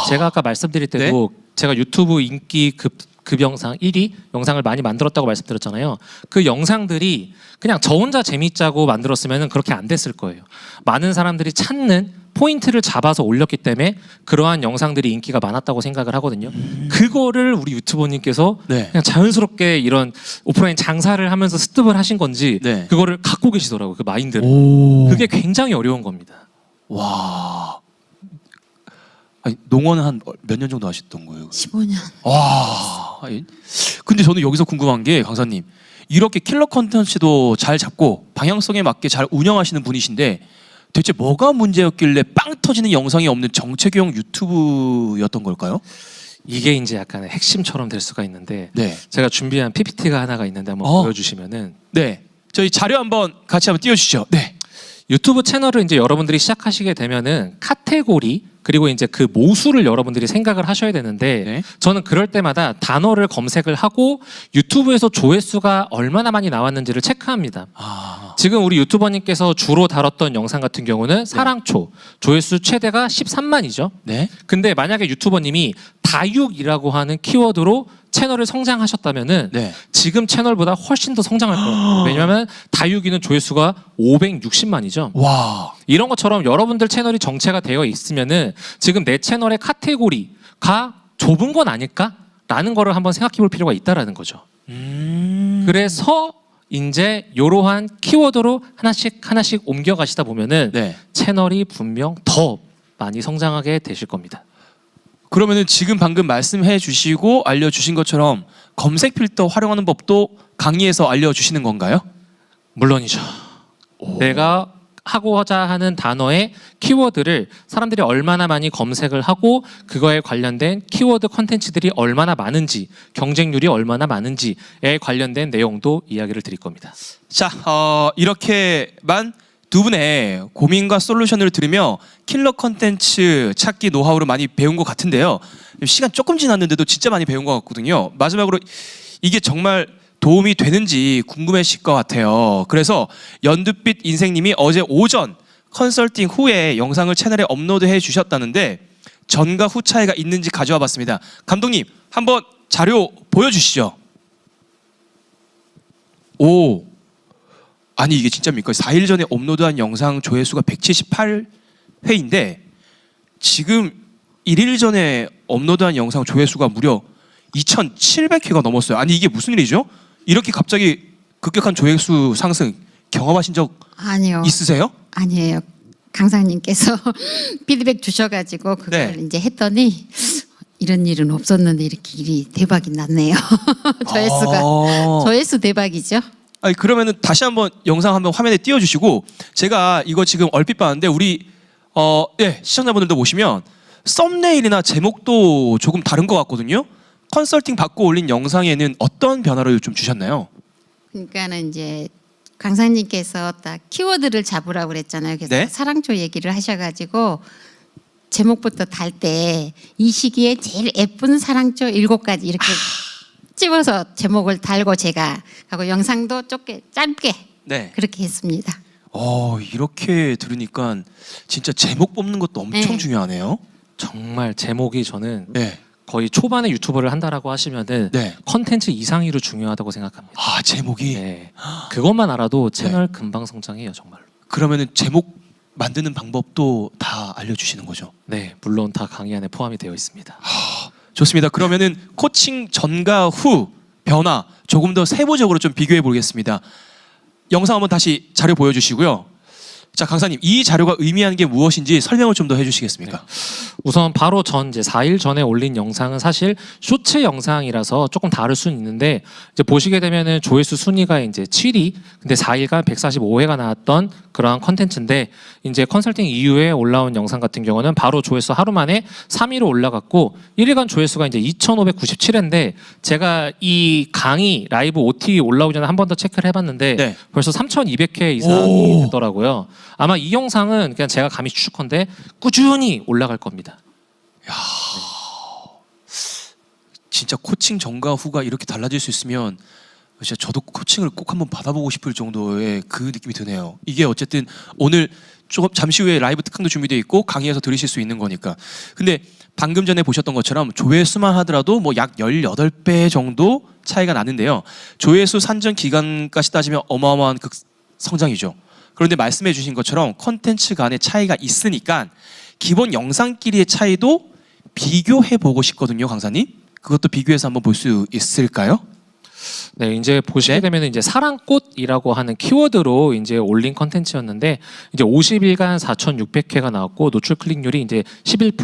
S2: 제가 아까 말씀드릴 때도
S1: 네?
S2: 제가 유튜브 인기 급 영상 1위 영상을 많이 만들었다고 말씀드렸잖아요. 그 영상들이 그냥 저 혼자 재밌자고 만들었으면 그렇게 안 됐을 거예요. 많은 사람들이 찾는 포인트를 잡아서 올렸기 때문에 그러한 영상들이 인기가 많았다고 생각을 하거든요. 그거를 우리 유튜버님께서
S1: 네.
S2: 그냥 자연스럽게 이런 오프라인 장사를 하면서 습득을 하신 건지
S1: 네.
S2: 그거를 갖고 계시더라고요. 그 마인드를. 그게 굉장히 어려운 겁니다.
S1: 와. 아니, 농원은 한 몇 년 정도 하셨던 거예요?
S5: 15년.
S1: 와. 근데 저는 여기서 궁금한 게 강사님 이렇게 킬러 컨텐츠도 잘 잡고 방향성에 맞게 잘 운영하시는 분이신데 대체 뭐가 문제였길래 빵 터지는 영상이 없는 정체교형 유튜브였던 걸까요?
S2: 이게 이제 약간 핵심처럼 될 수가 있는데
S1: 네.
S2: 제가 준비한 PPT가 하나가 있는데 한번 보여주시면은
S1: 네. 저희 자료 한번 같이 한번 띄워주시죠. 네.
S2: 유튜브 채널을 이제 여러분들이 시작하시게 되면은 카테고리 그리고 이제 그 모수를 여러분들이 생각을 하셔야 되는데
S1: 네.
S2: 저는 그럴 때마다 단어를 검색을 하고 유튜브에서 조회수가 얼마나 많이 나왔는지를 체크합니다. 지금 우리 유튜버님께서 주로 다뤘던 영상 같은 경우는 사랑초 조회수 최대가 13만이죠.
S1: 네.
S2: 근데 만약에 유튜버님이 다육이라고 하는 키워드로 채널을 성장하셨다면은
S1: 네.
S2: 지금 채널보다 훨씬 더 성장할 거예요. 왜냐하면 다육이는 조회수가 560만이죠.
S1: 와.
S2: 이런 것처럼 여러분들 채널이 정체가 되어 있으면은 지금 내 채널의 카테고리가 좁은 건 아닐까라는 거를 한번 생각해 볼 필요가 있다라는 거죠. 그래서 이제 이러한 키워드로 하나씩 옮겨가시다 보면은
S1: 네.
S2: 채널이 분명 더 많이 성장하게 되실 겁니다.
S1: 그러면은 지금 방금 말씀해 주시고 알려주신 것처럼 검색 필터 활용하는 법도 강의에서 알려주시는 건가요?
S2: 물론이죠. 내가 하고자 하는 단어의 키워드를 사람들이 얼마나 많이 검색을 하고 그거에 관련된 키워드 컨텐츠들이 얼마나 많은지 경쟁률이 얼마나 많은지에 관련된 내용도 이야기를 드릴 겁니다.
S1: 자, 이렇게만 두 분의 고민과 솔루션을 들으며 킬러 컨텐츠 찾기 노하우를 많이 배운 것 같은데요. 시간 조금 지났는데도 진짜 많이 배운 것 같거든요. 마지막으로 이게 정말 도움이 되는지 궁금하실 것 같아요. 그래서 연두빛 인생님이 어제 오전 컨설팅 후에 영상을 채널에 업로드해 주셨다는데 전과 후 차이가 있는지 가져와 봤습니다. 감독님 한번 자료 보여주시죠. 오, 아니 이게 진짜입니까? 4일 전에 업로드한 영상 조회수가 178회인데 지금 1일 전에 업로드한 영상 조회수가 무려 2,700회가 넘었어요. 아니 이게 무슨 일이죠? 이렇게 갑자기 급격한 조회수 상승 경험하신 적
S5: 아니요.
S1: 있으세요?
S5: 아니에요. 강사님께서 피드백 주셔가지고 그걸
S1: 네.
S5: 이제 했더니 이런 일은 없었는데 이렇게 일이 대박이 났네요. 조회수가 조회수 대박이죠.
S1: 아니 그러면은 다시 한번 영상 한번 화면에 띄워주시고 제가 이거 지금 얼핏 봤는데 우리 시청자분들도 보시면 썸네일이나 제목도 조금 다른 것 같거든요. 컨설팅 받고 올린 영상에는 어떤 변화를 좀 주셨나요?
S5: 그러니까는 이제 강사님께서 딱 키워드를 잡으라고 그랬잖아요. 그래서
S1: 네.
S5: 사랑초 얘기를 하셔가지고 제목부터 달 때 이 시기에 제일 예쁜 사랑초 7가지 이렇게 집어서 제목을 달고 제가 하고 영상도 짧게
S1: 네.
S5: 그렇게 했습니다.
S1: 이렇게 들으니까 진짜 제목 뽑는 것도 엄청
S5: 네.
S1: 중요하네요.
S2: 정말 제목이 저는
S1: 네.
S2: 거의 초반에 유튜버를 한다라고 하시면은
S1: 네.
S2: 컨텐츠 이상으로 중요하다고 생각합니다.
S1: 아 제목이
S2: 네. 그것만 알아도 채널 금방 성장해요, 정말로.
S1: 그러면은 제목 만드는 방법도 다 알려주시는 거죠?
S2: 네, 물론 다 강의 안에 포함이 되어 있습니다.
S1: 좋습니다. 그러면은 코칭 전과 후 변화 조금 더 세부적으로 좀 비교해 보겠습니다. 영상 한번 다시 자료 보여주시고요. 자 강사님 이 자료가 의미하는 게 무엇인지 설명을 좀 더 해주시겠습니까?
S2: 우선 바로 이제 4일 전에 올린 영상은 사실 쇼츠 영상이라서 조금 다를 수는 있는데 이제 보시게 되면은 조회수 순위가 이제 7위, 근데 4일간 145회가 나왔던 그러한 컨텐츠인데 이제 컨설팅 이후에 올라온 영상 같은 경우는 바로 조회수 하루 만에 3위로 올라갔고 1일간 조회수가 이제 2,597회인데 제가 이 강의 라이브 OT 올라오기 전에 한 번 더 체크를 해봤는데
S1: 네.
S2: 벌써 3,200회 이상이
S1: 오.
S2: 되더라고요. 아마 이 영상은 그냥 제가 감히 추측컨대 꾸준히 올라갈 겁니다.
S1: 진짜 코칭 전과 후가 이렇게 달라질 수 있으면 진짜 저도 코칭을 꼭 한번 받아보고 싶을 정도의 그 느낌이 드네요. 이게 어쨌든 오늘 조금 잠시 후에 라이브 특강도 준비되어 있고 강의에서 들으실 수 있는 거니까. 근데 방금 전에 보셨던 것처럼 조회수만 하더라도 뭐 약 18배 정도 차이가 나는데요. 조회수 산정 기간까지 따지면 어마어마한 성장이죠. 그런데 말씀해 주신 것처럼 콘텐츠 간의 차이가 있으니까 기본 영상끼리의 차이도 비교해 보고 싶거든요, 강사님. 그것도 비교해서 한번 볼 수 있을까요?
S2: 네, 이제 보시게 되면 이제 사랑꽃이라고 하는 키워드로 이제 올린 컨텐츠였는데 이제 50일간 4,600회가 나왔고 노출 클릭률이 이제 11%,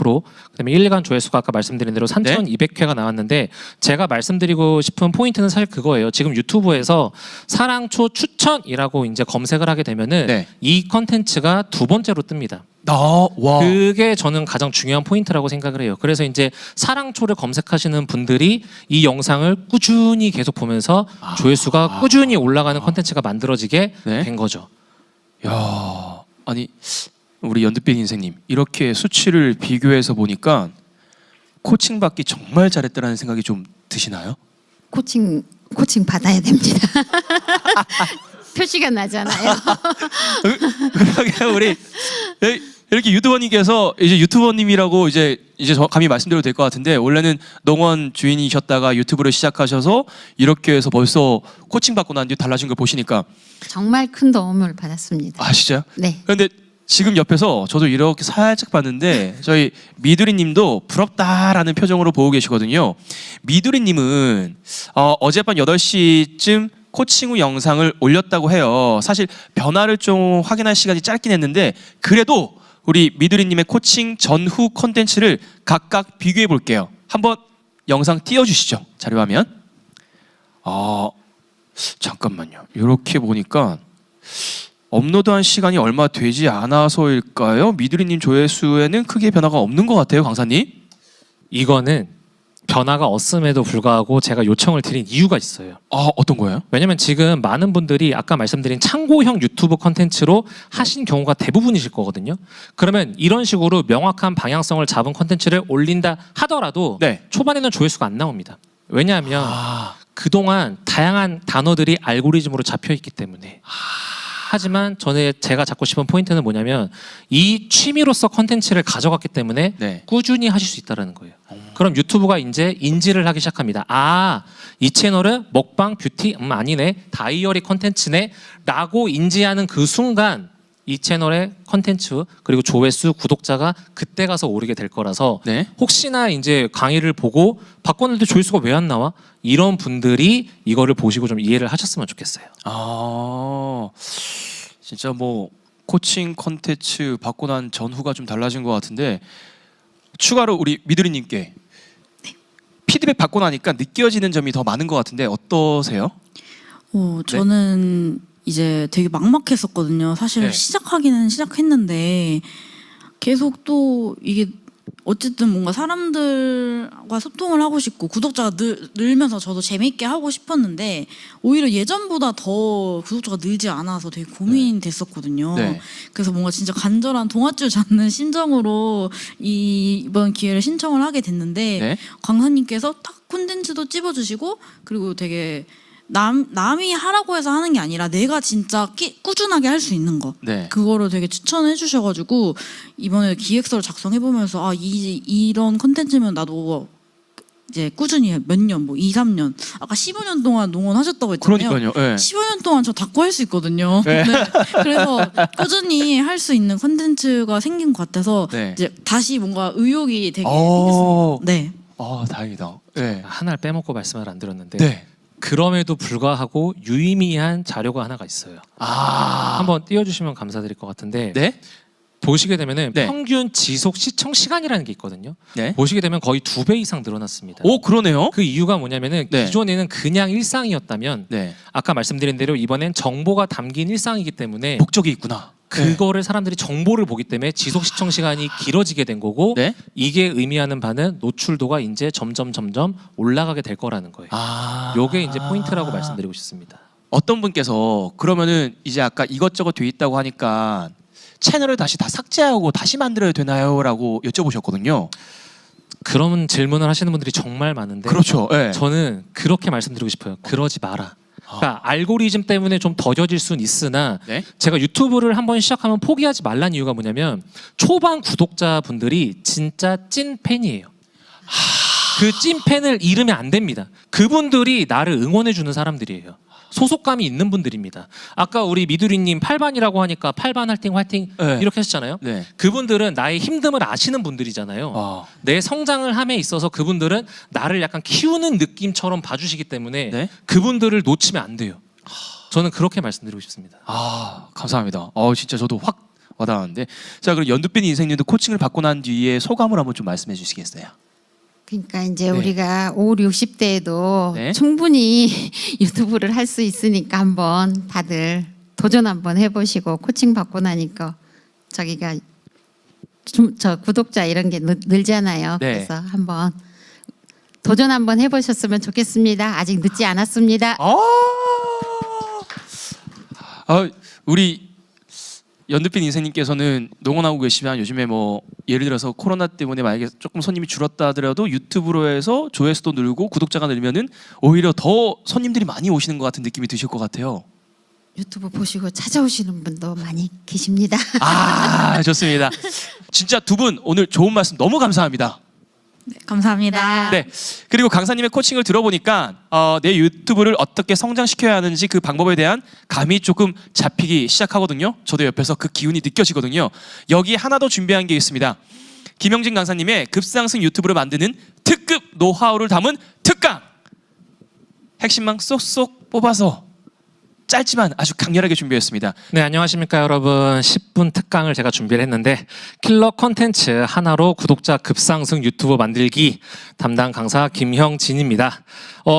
S2: 그다음에 1일간 조회수가 아까 말씀드린 대로 3,200회가 나왔는데 제가 말씀드리고 싶은 포인트는 사실 그거예요. 지금 유튜브에서 사랑초 추천이라고 이제 검색을 하게 되면은
S1: 네.
S2: 이 컨텐츠가 두 번째로 뜹니다.
S1: 와.
S2: 그게 저는 가장 중요한 포인트라고 생각을 해요. 그래서 이제 사랑초를 검색하시는 분들이 이 영상을 꾸준히 계속 보면서 조회수가 꾸준히 올라가는 콘텐츠가 만들어지게
S1: 네.
S2: 된 거죠.
S1: 야, 아니 우리 연두빛 인생님 이렇게 수치를 비교해서 보니까 코칭 받기 정말 잘했다라는 생각이 좀 드시나요?
S5: 코칭 받아야 됩니다. 표시가 나잖아요.
S1: 그러게 우리 이렇게 유튜버님께서 이제 유튜버님이라고 이제 저 감히 말씀드려도 될 것 같은데 원래는 농원 주인이셨다가 유튜브를 시작하셔서 이렇게 해서 벌써 코칭 받고 난 뒤에 달라진 걸 보시니까
S5: 정말 큰 도움을 받았습니다.
S1: 아 진짜요?
S5: 네.
S1: 그런데 지금 옆에서 저도 이렇게 살짝 봤는데 저희 미두리님도 부럽다라는 표정으로 보고 계시거든요. 미두리님은 어젯밤 8시쯤 코칭 후 영상을 올렸다고 해요. 사실 변화를 좀 확인할 시간이 짧긴 했는데 그래도 우리 미두리님의 코칭 전후 콘텐츠를 각각 비교해 볼게요. 한번 영상 띄워주시죠. 자료화면. 잠깐만요. 이렇게 보니까 업로드한 시간이 얼마 되지 않아서일까요? 미두리님 조회수에는 크게 변화가 없는 것 같아요, 강사님.
S2: 이거는 변화가 없음에도 불구하고 제가 요청을 드린 이유가 있어요.
S1: 어떤 거예요?
S2: 왜냐면 지금 많은 분들이 아까 말씀드린 참고형 유튜브 컨텐츠로 하신 경우가 대부분이실 거거든요. 그러면 이런 식으로 명확한 방향성을 잡은 컨텐츠를 올린다 하더라도
S1: 네.
S2: 초반에는 조회수가 안 나옵니다. 왜냐하면 그동안 다양한 단어들이 알고리즘으로 잡혀 있기 때문에. 하지만 제가 잡고 싶은 포인트는 뭐냐면 이 취미로서 컨텐츠를 가져갔기 때문에
S1: 네.
S2: 꾸준히 하실 수 있다는 거예요. 그럼 유튜브가 이제 인지를 하기 시작합니다. 아, 이 채널은 먹방, 뷰티, 아니네, 다이어리 컨텐츠네 라고 인지하는 그 순간 이 채널의 컨텐츠 그리고 조회수, 구독자가 그때 가서 오르게 될 거라서
S1: 네.
S2: 혹시나 이제 강의를 보고 바꿨는데 조회수가 왜 안 나와? 이런 분들이 이거를 보시고 좀 이해를 하셨으면 좋겠어요.
S1: 아, 진짜 뭐 코칭 컨텐츠 받고 난 전후가 좀 달라진 것 같은데 추가로 우리 미드리님께 피드백 받고 나니까 느껴지는 점이 더 많은 것 같은데 어떠세요?
S6: 저는 이제 되게 막막했었거든요. 사실
S1: 네.
S6: 시작하기는 시작했는데 계속 또 이게 어쨌든 뭔가 사람들과 소통을 하고 싶고 구독자가 늘면서 저도 재밌게 하고 싶었는데 오히려 예전보다 더 구독자가 늘지 않아서 되게 고민이 됐었거든요.
S1: 네.
S6: 그래서 뭔가 진짜 간절한 동아줄 잡는 심정으로 이번 기회를 신청을 하게 됐는데
S1: 네.
S6: 강사님께서 딱 콘텐츠도 찝어주시고 그리고 되게 남이 하라고 해서 하는 게 아니라 내가 진짜 꾸준하게 할 수 있는 거
S1: 네.
S6: 그거를 되게 추천해 주셔가지고 이번에 기획서를 작성해보면서 이런 컨텐츠면 나도 이제 꾸준히 몇 년, 뭐 2, 3년 아까 15년 동안 농원하셨다고 했잖아요.
S1: 그러니까요. 네.
S6: 15년 동안 저 닦고 할 수 있거든요.
S1: 네.
S6: 네. 그래서 꾸준히 할 수 있는 컨텐츠가 생긴 것 같아서
S1: 네.
S6: 이제 다시 뭔가 의욕이 되게
S1: 오.
S6: 생겼습니다. 네.
S1: 아, 다행이다. 네.
S2: 하나를 빼먹고 말씀을 안 드렸는데
S1: 네.
S2: 그럼에도 불구하고 유의미한 자료가 하나가 있어요.
S1: 아.
S2: 한번 띄워주시면 감사드릴 것 같은데
S1: 네.
S2: 보시게 되면은
S1: 네.
S2: 평균 지속 시청 시간이라는 게 있거든요.
S1: 네.
S2: 보시게 되면 거의 2배 이상 늘어났습니다.
S1: 오, 그러네요.
S2: 그 이유가 뭐냐면은
S1: 네.
S2: 기존에는 그냥 일상이었다면
S1: 네.
S2: 아까 말씀드린 대로 이번엔 정보가 담긴 일상이기 때문에
S1: 목적이 있구나.
S2: 그거를 사람들이 정보를 보기 때문에 지속 시청 시간이 길어지게 된 거고
S1: 네.
S2: 이게 의미하는 바는 노출도가 이제 점점 올라가게 될 거라는 거예요.
S1: 아.
S2: 요게 이제 포인트라고 말씀드리고 싶습니다.
S1: 어떤 분께서 그러면은 이제 아까 이것저것 돼 있다고 하니까 채널을 다시 다 삭제하고 다시 만들어야 되나요?라고 여쭤보셨거든요.
S2: 그런 질문을 하시는 분들이 정말 많은데
S1: 그렇죠. 네.
S2: 저는 그렇게 말씀드리고 싶어요. 그러지 마라. 그러니까 알고리즘 때문에 좀 더뎌질 수는 있으나
S1: 네.
S2: 제가 유튜브를 한번 시작하면 포기하지 말라는 이유가 뭐냐면 초반 구독자분들이 진짜 찐 팬이에요. 그 찐 팬을 잃으면 안 됩니다. 그분들이 나를 응원해 주는 사람들이에요. 소속감이 있는 분들입니다. 아까 우리 미두리님 8반이라고 하니까 8반 화이팅
S1: 네.
S2: 이렇게 하셨잖아요.
S1: 네.
S2: 그분들은 나의 힘듦을 아시는 분들이잖아요.
S1: 아.
S2: 내 성장을 함에 있어서 그분들은 나를 약간 키우는 느낌처럼 봐주시기 때문에
S1: 네.
S2: 그분들을 놓치면 안 돼요. 저는 그렇게 말씀드리고 싶습니다.
S1: 아, 감사합니다. 진짜 저도 확 와닿았는데. 자, 그럼 연두빛 인생님도 코칭을 받고 난 뒤에 소감을 한번 좀 말씀해 주시겠어요?
S5: 그러니까 이제
S1: 네.
S5: 우리가 5, 60대에도
S1: 네.
S5: 충분히 유튜브를 할 수 있으니까 한번 다들 도전 한번 해보시고 코칭 받고 나니까 저기가 저 구독자 이런 게 늘잖아요.
S1: 네.
S5: 그래서 한번 도전 한번 해보셨으면 좋겠습니다. 아직 늦지 않았습니다.
S1: 우리 연두빛 인생님께서는 농원하고 계시면 요즘에 뭐 예를 들어서 코로나 때문에 만약에 조금 손님이 줄었다 하더라도 유튜브로 해서 조회수도 늘고 구독자가 늘면은 오히려 더 손님들이 많이 오시는 것 같은 느낌이 드실 것 같아요.
S5: 유튜브 보시고 찾아오시는 분도 많이 계십니다.
S1: 아, 좋습니다. 진짜 두 분 오늘 좋은 말씀 너무 감사합니다.
S6: 네, 감사합니다.
S1: 네. 그리고 강사님의 코칭을 들어보니까 내 유튜브를 어떻게 성장시켜야 하는지 그 방법에 대한 감이 조금 잡히기 시작하거든요. 저도 옆에서 그 기운이 느껴지거든요. 여기 하나 더 준비한 게 있습니다. 김영진 강사님의 급상승 유튜브를 만드는 특급 노하우를 담은 특강. 핵심만 쏙쏙 뽑아서 짧지만 아주 강렬하게 준비했습니다.
S2: 네, 안녕하십니까 여러분. 10분 특강을 제가 준비를 했는데 킬러 콘텐츠 하나로 구독자 급상승 유튜브 만들기 담당 강사 김형진입니다.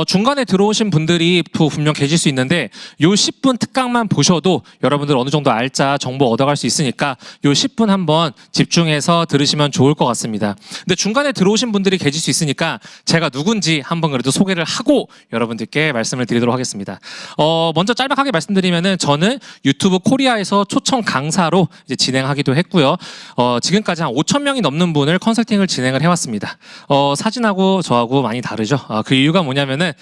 S2: 중간에 들어오신 분들이 분명 계실 수 있는데 요 10분 특강만 보셔도 여러분들 어느 정도 알짜 정보 얻어갈 수 있으니까 요 10분 한번 집중해서 들으시면 좋을 것 같습니다. 근데 중간에 들어오신 분들이 계실 수 있으니까 제가 누군지 한번 그래도 소개를 하고 여러분들께 말씀을 드리도록 하겠습니다. 먼저 짤막 간략하게 말씀드리면은 저는 유튜브 코리아에서 초청 강사로 이제 진행하기도 했고요. 지금까지 한 5,000명이 넘는 분을 컨설팅을 진행을 해왔습니다. 사진하고 저하고 많이 다르죠. 그 이유가 뭐냐면은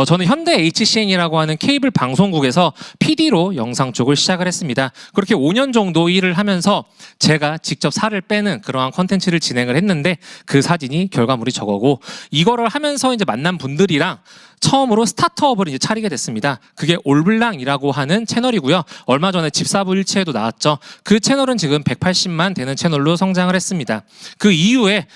S2: 저는 현대 HCN이라고 하는 케이블 방송국에서 PD로 영상 쪽을 시작을 했습니다. 그렇게 5년 정도 일을 하면서 제가 직접 살을 빼는 그러한 컨텐츠를 진행을 했는데 그 사진이 결과물이 저거고, 이거를 하면서 이제 만난 분들이랑 처음으로 스타트업을 이제 차리게 됐습니다. 그게 올블랑이라고 하는 채널이고요. 얼마 전에 집사부 일치에도 나왔죠. 그 채널은 지금 180만 되는 채널로 성장을 했습니다. 그 이후에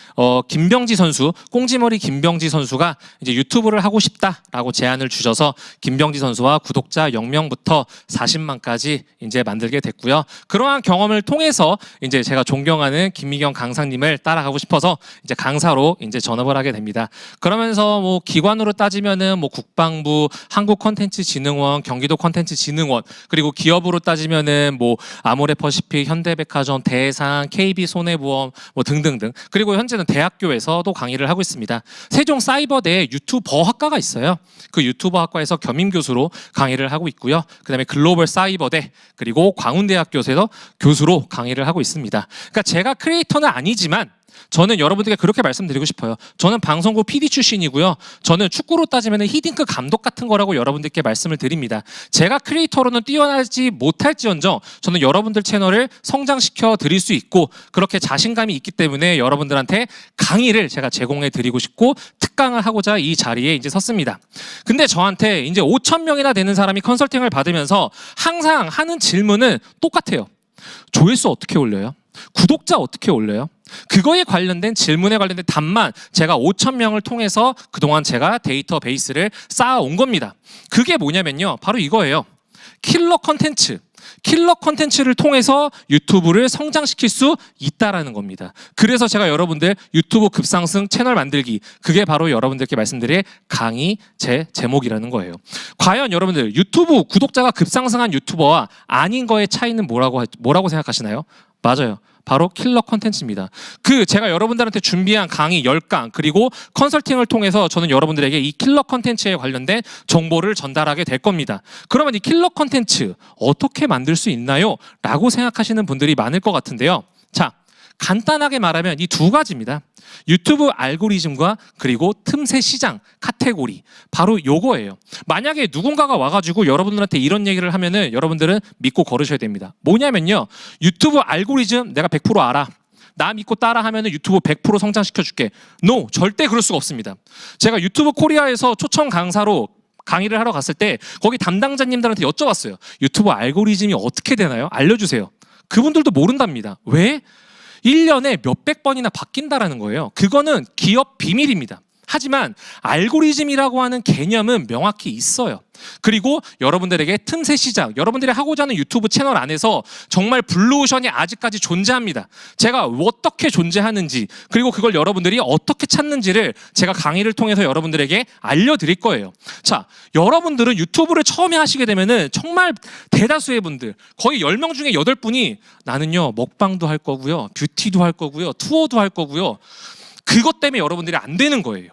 S2: 김병지 선수, 꽁지머리 김병지 선수가 이제 유튜브를 하고 싶다라고 제안을 주셔서 김병지 선수와 구독자 0명부터 40만까지 이제 만들게 됐고요. 그러한 경험을 통해서 이제 제가 존경하는 김미경 강사님을 따라가고 싶어서 이제 강사로 이제 전업을 하게 됩니다. 그러면서 뭐 기관으로 따지면은 뭐 국방부, 한국컨텐츠진흥원, 경기도 컨텐츠진흥원, 그리고 기업으로 따지면은 뭐 아모레퍼시픽, 현대백화점, 대상, KB손해보험 뭐 등등등. 그리고 현재는 대학교에서도 강의를 하고 있습니다. 세종사이버대에 유튜버학과가 있어요. 그 유튜버학과에서 겸임교수로 강의를 하고 있고요. 그다음에 글로벌사이버대, 그리고 광운대학교에서 교수로 강의를 하고 있습니다. 그러니까 제가 크리에이터는 아니지만 저는 여러분들께 그렇게 말씀드리고 싶어요. 저는 방송국 PD 출신이고요. 저는 축구로 따지면 히딩크 감독 같은 거라고 여러분들께 말씀을 드립니다. 제가 크리에이터로는 뛰어나지 못할지언정 저는 여러분들 채널을 성장시켜 드릴 수 있고, 그렇게 자신감이 있기 때문에 여러분들한테 강의를 제가 제공해 드리고 싶고 특강을 하고자 이 자리에 이제 섰습니다. 근데 저한테 이제 5,000명이나 되는 사람이 컨설팅을 받으면서 항상 하는 질문은 똑같아요. 조회수 어떻게 올려요? 구독자 어떻게 올려요? 그거에 관련된 질문에 관련된 답만 제가 5,000명을 통해서 그동안 제가 데이터베이스를 쌓아온 겁니다. 그게 뭐냐면요, 바로 이거예요. 킬러 컨텐츠. 킬러 컨텐츠를 통해서 유튜브를 성장시킬 수 있다라는 겁니다. 그래서 제가 여러분들 유튜브 급상승 채널 만들기, 그게 바로 여러분들께 말씀드릴 강의 제 제목이라는 거예요. 과연 여러분들 유튜브 구독자가 급상승한 유튜버와 아닌 거의 차이는 뭐라고 생각하시나요? 맞아요. 바로 킬러 컨텐츠입니다. 제가 여러분들한테 준비한 강의 10강, 그리고 컨설팅을 통해서 저는 여러분들에게 이 킬러 컨텐츠에 관련된 정보를 전달하게 될 겁니다. 그러면 이 킬러 컨텐츠 어떻게 만들 수 있나요? 라고 생각하시는 분들이 많을 것 같은데요. 자, 간단하게 말하면 이 두 가지입니다. 유튜브 알고리즘과 그리고 틈새 시장 카테고리, 바로 요거예요. 만약에 누군가가 와가지고 여러분들한테 이런 얘기를 하면은 여러분들은 믿고 걸으셔야 됩니다. 뭐냐면요, 유튜브 알고리즘 내가 100% 알아, 나 믿고 따라 하면은 유튜브 100% 성장시켜줄게. No, 절대 그럴 수가 없습니다. 제가 유튜브 코리아에서 초청 강사로 강의를 하러 갔을 때 거기 담당자님들한테 여쭤봤어요. 유튜브 알고리즘이 어떻게 되나요? 알려주세요. 그분들도 모른답니다. 왜? 1년에 몇백 번이나 바뀐다라는 거예요. 그거는 기업 비밀입니다. 하지만 알고리즘이라고 하는 개념은 명확히 있어요. 그리고 여러분들에게 틈새 시장, 여러분들이 하고자 하는 유튜브 채널 안에서 정말 블루오션이 아직까지 존재합니다. 제가 어떻게 존재하는지, 그리고 그걸 여러분들이 어떻게 찾는지를 제가 강의를 통해서 여러분들에게 알려드릴 거예요. 자, 여러분들은 유튜브를 처음에 하시게 되면은 정말 대다수의 분들, 거의 10명 중에 8분이 나는요 먹방도 할 거고요, 뷰티도 할 거고요, 투어도 할 거고요. 그것 때문에 여러분들이 안 되는 거예요.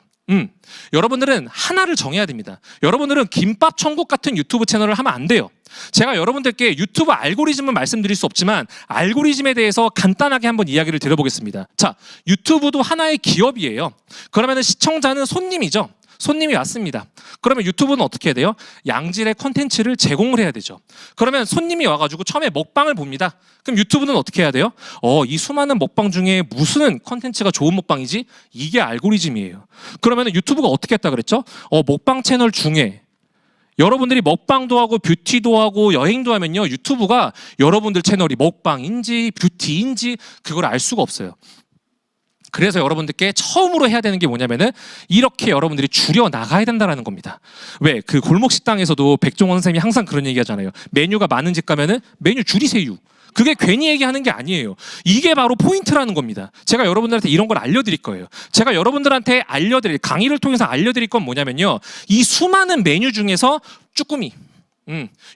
S2: 여러분들은 하나를 정해야 됩니다. 여러분들은 김밥 천국 같은 유튜브 채널을 하면 안 돼요. 제가 여러분들께 유튜브 알고리즘은 말씀드릴 수 없지만 알고리즘에 대해서 간단하게 한번 이야기를 드려보겠습니다. 자, 유튜브도 하나의 기업이에요. 그러면 시청자는 손님이죠. 손님이 왔습니다. 그러면 유튜브는 어떻게 해야 돼요? 양질의 컨텐츠를 제공을 해야 되죠. 그러면 손님이 와가지고 처음에 먹방을 봅니다. 그럼 유튜브는 어떻게 해야 돼요? 이 수많은 먹방 중에 무슨 컨텐츠가 좋은 먹방이지? 이게 알고리즘이에요. 그러면 유튜브가 어떻게 했다 그랬죠? 먹방 채널 중에 여러분들이 먹방도 하고 뷰티도 하고 여행도 하면요, 유튜브가 여러분들 채널이 먹방인지 뷰티인지 그걸 알 수가 없어요. 그래서 여러분들께 처음으로 해야 되는 게 뭐냐면은 이렇게 여러분들이 줄여 나가야 된다는 겁니다. 왜? 그 골목 식당에서도 백종원 선생님이 항상 그런 얘기 하잖아요. 메뉴가 많은 집 가면은 메뉴 줄이세요. 그게 괜히 얘기하는 게 아니에요. 이게 바로 포인트라는 겁니다. 제가 여러분들한테 이런 걸 알려드릴 거예요. 제가 여러분들한테 강의를 통해서 알려드릴 건 뭐냐면요, 이 수많은 메뉴 중에서 쭈꾸미,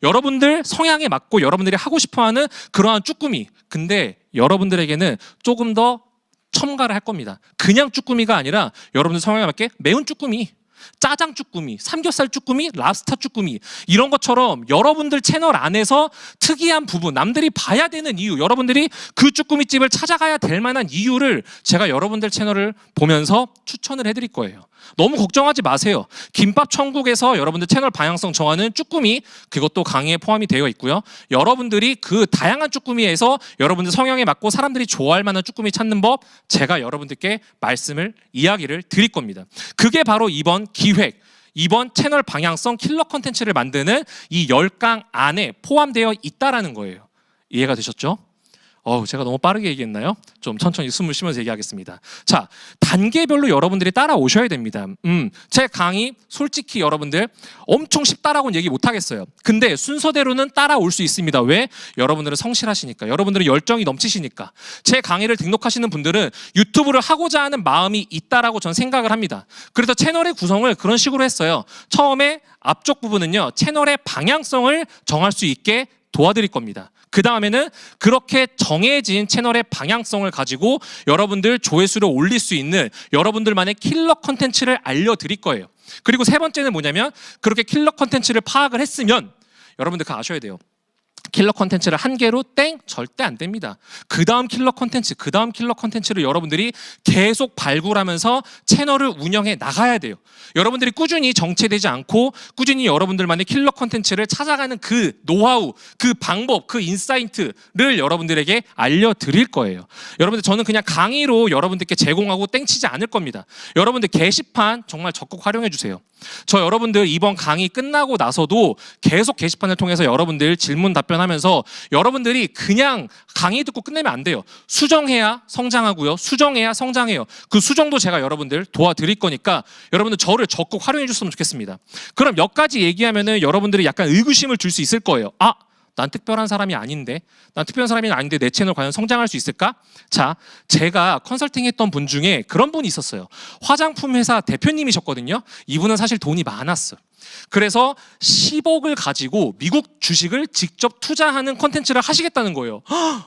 S2: 여러분들 성향에 맞고 여러분들이 하고 싶어하는 그러한 쭈꾸미, 근데 여러분들에게는 조금 더 첨가를 할 겁니다. 그냥 쭈꾸미가 아니라 여러분들 성향에 맞게 매운 쭈꾸미, 짜장 쭈꾸미, 삼겹살 쭈꾸미, 랍스터 쭈꾸미 이런 것처럼 여러분들 채널 안에서 특이한 부분, 남들이 봐야 되는 이유, 여러분들이 그 쭈꾸미집을 찾아가야 될 만한 이유를 제가 여러분들 채널을 보면서 추천을 해드릴 거예요. 너무 걱정하지 마세요. 김밥 천국에서 여러분들 채널 방향성 정하는 쭈꾸미, 그것도 강의에 포함이 되어 있고요. 여러분들이 그 다양한 쭈꾸미에서 여러분들 성향에 맞고 사람들이 좋아할 만한 쭈꾸미 찾는 법, 제가 여러분들께 이야기를 드릴 겁니다. 그게 바로 이번 기획, 이번 채널 방향성 킬러 컨텐츠를 만드는 이 10강 안에 포함되어 있다라는 거예요. 이해가 되셨죠? 제가 너무 빠르게 얘기했나요? 좀 천천히 숨을 쉬면서 얘기하겠습니다. 자, 단계별로 여러분들이 따라오셔야 됩니다. 제 강의 솔직히 여러분들 엄청 쉽다라고는 얘기 못 하겠어요. 근데 순서대로는 따라올 수 있습니다. 왜? 여러분들은 성실하시니까, 여러분들은 열정이 넘치시니까. 제 강의를 등록하시는 분들은 유튜브를 하고자 하는 마음이 있다라고 저는 생각을 합니다. 그래서 채널의 구성을 그런 식으로 했어요. 처음에 앞쪽 부분은요, 채널의 방향성을 정할 수 있게 도와드릴 겁니다. 그 다음에는 그렇게 정해진 채널의 방향성을 가지고 여러분들 조회수를 올릴 수 있는 여러분들만의 킬러 컨텐츠를 알려드릴 거예요. 그리고 세 번째는 뭐냐면, 그렇게 킬러 컨텐츠를 파악을 했으면 여러분들 그거 아셔야 돼요. 킬러 컨텐츠를 한 개로 땡 절대 안 됩니다. 그 다음 킬러 컨텐츠, 그 다음 킬러 컨텐츠를 여러분들이 계속 발굴하면서 채널을 운영해 나가야 돼요. 여러분들이 꾸준히 정체되지 않고 꾸준히 여러분들만의 킬러 컨텐츠를 찾아가는 그 노하우, 그 방법, 그 인사이트를 여러분들에게 알려드릴 거예요. 여러분들, 저는 그냥 강의로 여러분들께 제공하고 땡치지 않을 겁니다. 여러분들 게시판 정말 적극 활용해 주세요. 저 여러분들 이번 강의 끝나고 나서도 계속 게시판을 통해서 여러분들 질문 답변하면서 여러분들이 그냥 강의 듣고 끝내면 안 돼요. 수정해야 성장하고요. 수정해야 성장해요. 그 수정도 제가 여러분들 도와드릴 거니까 여러분들 저를 적극 활용해 줬으면 좋겠습니다. 그럼 몇 가지 얘기하면은 여러분들이 약간 의구심을 줄 수 있을 거예요. 난 특별한 사람이 아닌데, 내 채널 과연 성장할 수 있을까? 자, 제가 컨설팅했던 분 중에 그런 분이 있었어요. 화장품 회사 대표님이셨거든요. 이분은 사실 돈이 많았어요. 그래서 10억을 가지고 미국 주식을 직접 투자하는 컨텐츠를 하시겠다는 거예요.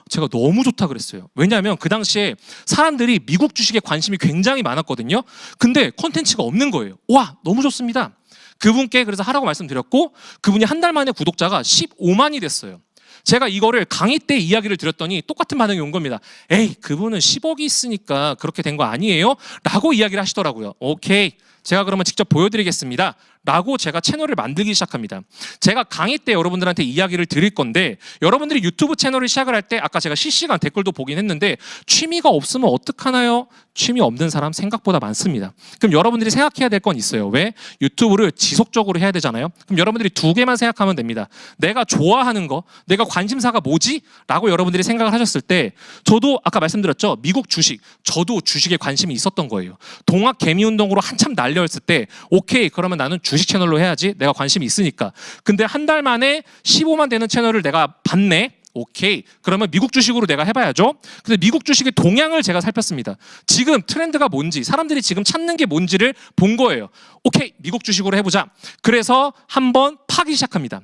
S2: 제가 너무 좋다 그랬어요. 왜냐하면 그 당시에 사람들이 미국 주식에 관심이 굉장히 많았거든요. 근데 컨텐츠가 없는 거예요. 와, 너무 좋습니다. 그분께 그래서 하라고 말씀드렸고, 그분이 한 달 만에 구독자가 15만이 됐어요. 제가 이거를 강의 때 이야기를 드렸더니 똑같은 반응이 온 겁니다. 에이, 그분은 10억이 있으니까 그렇게 된 거 아니에요? 라고 이야기를 하시더라고요. 오케이, 제가 그러면 직접 보여드리겠습니다. 라고 제가 채널을 만들기 시작합니다. 제가 강의 때 여러분들한테 이야기를 드릴 건데, 여러분들이 유튜브 채널을 시작을 할 때 아까 제가 실시간 댓글도 보긴 했는데, 취미가 없으면 어떡하나요? 취미 없는 사람 생각보다 많습니다. 그럼 여러분들이 생각해야 될 건 있어요. 왜? 유튜브를 지속적으로 해야 되잖아요. 그럼 여러분들이 두 개만 생각하면 됩니다. 내가 좋아하는 거, 내가 관심사가 뭐지? 라고 여러분들이 생각을 하셨을 때, 저도 아까 말씀드렸죠. 미국 주식, 저도 주식에 관심이 있었던 거예요. 동학 개미운동으로 한참 날려있을 때, 오케이, 그러면 나는 주식 채널로 해야지. 내가 관심이 있으니까. 근데 한 달 만에 15만 되는 채널을 내가 봤네. 오케이, 그러면 미국 주식으로 내가 해봐야죠. 근데 미국 주식의 동향을 제가 살폈습니다. 지금 트렌드가 뭔지, 사람들이 지금 찾는 게 뭔지를 본 거예요. 오케이, 미국 주식으로 해보자. 그래서 한번 파기 시작합니다.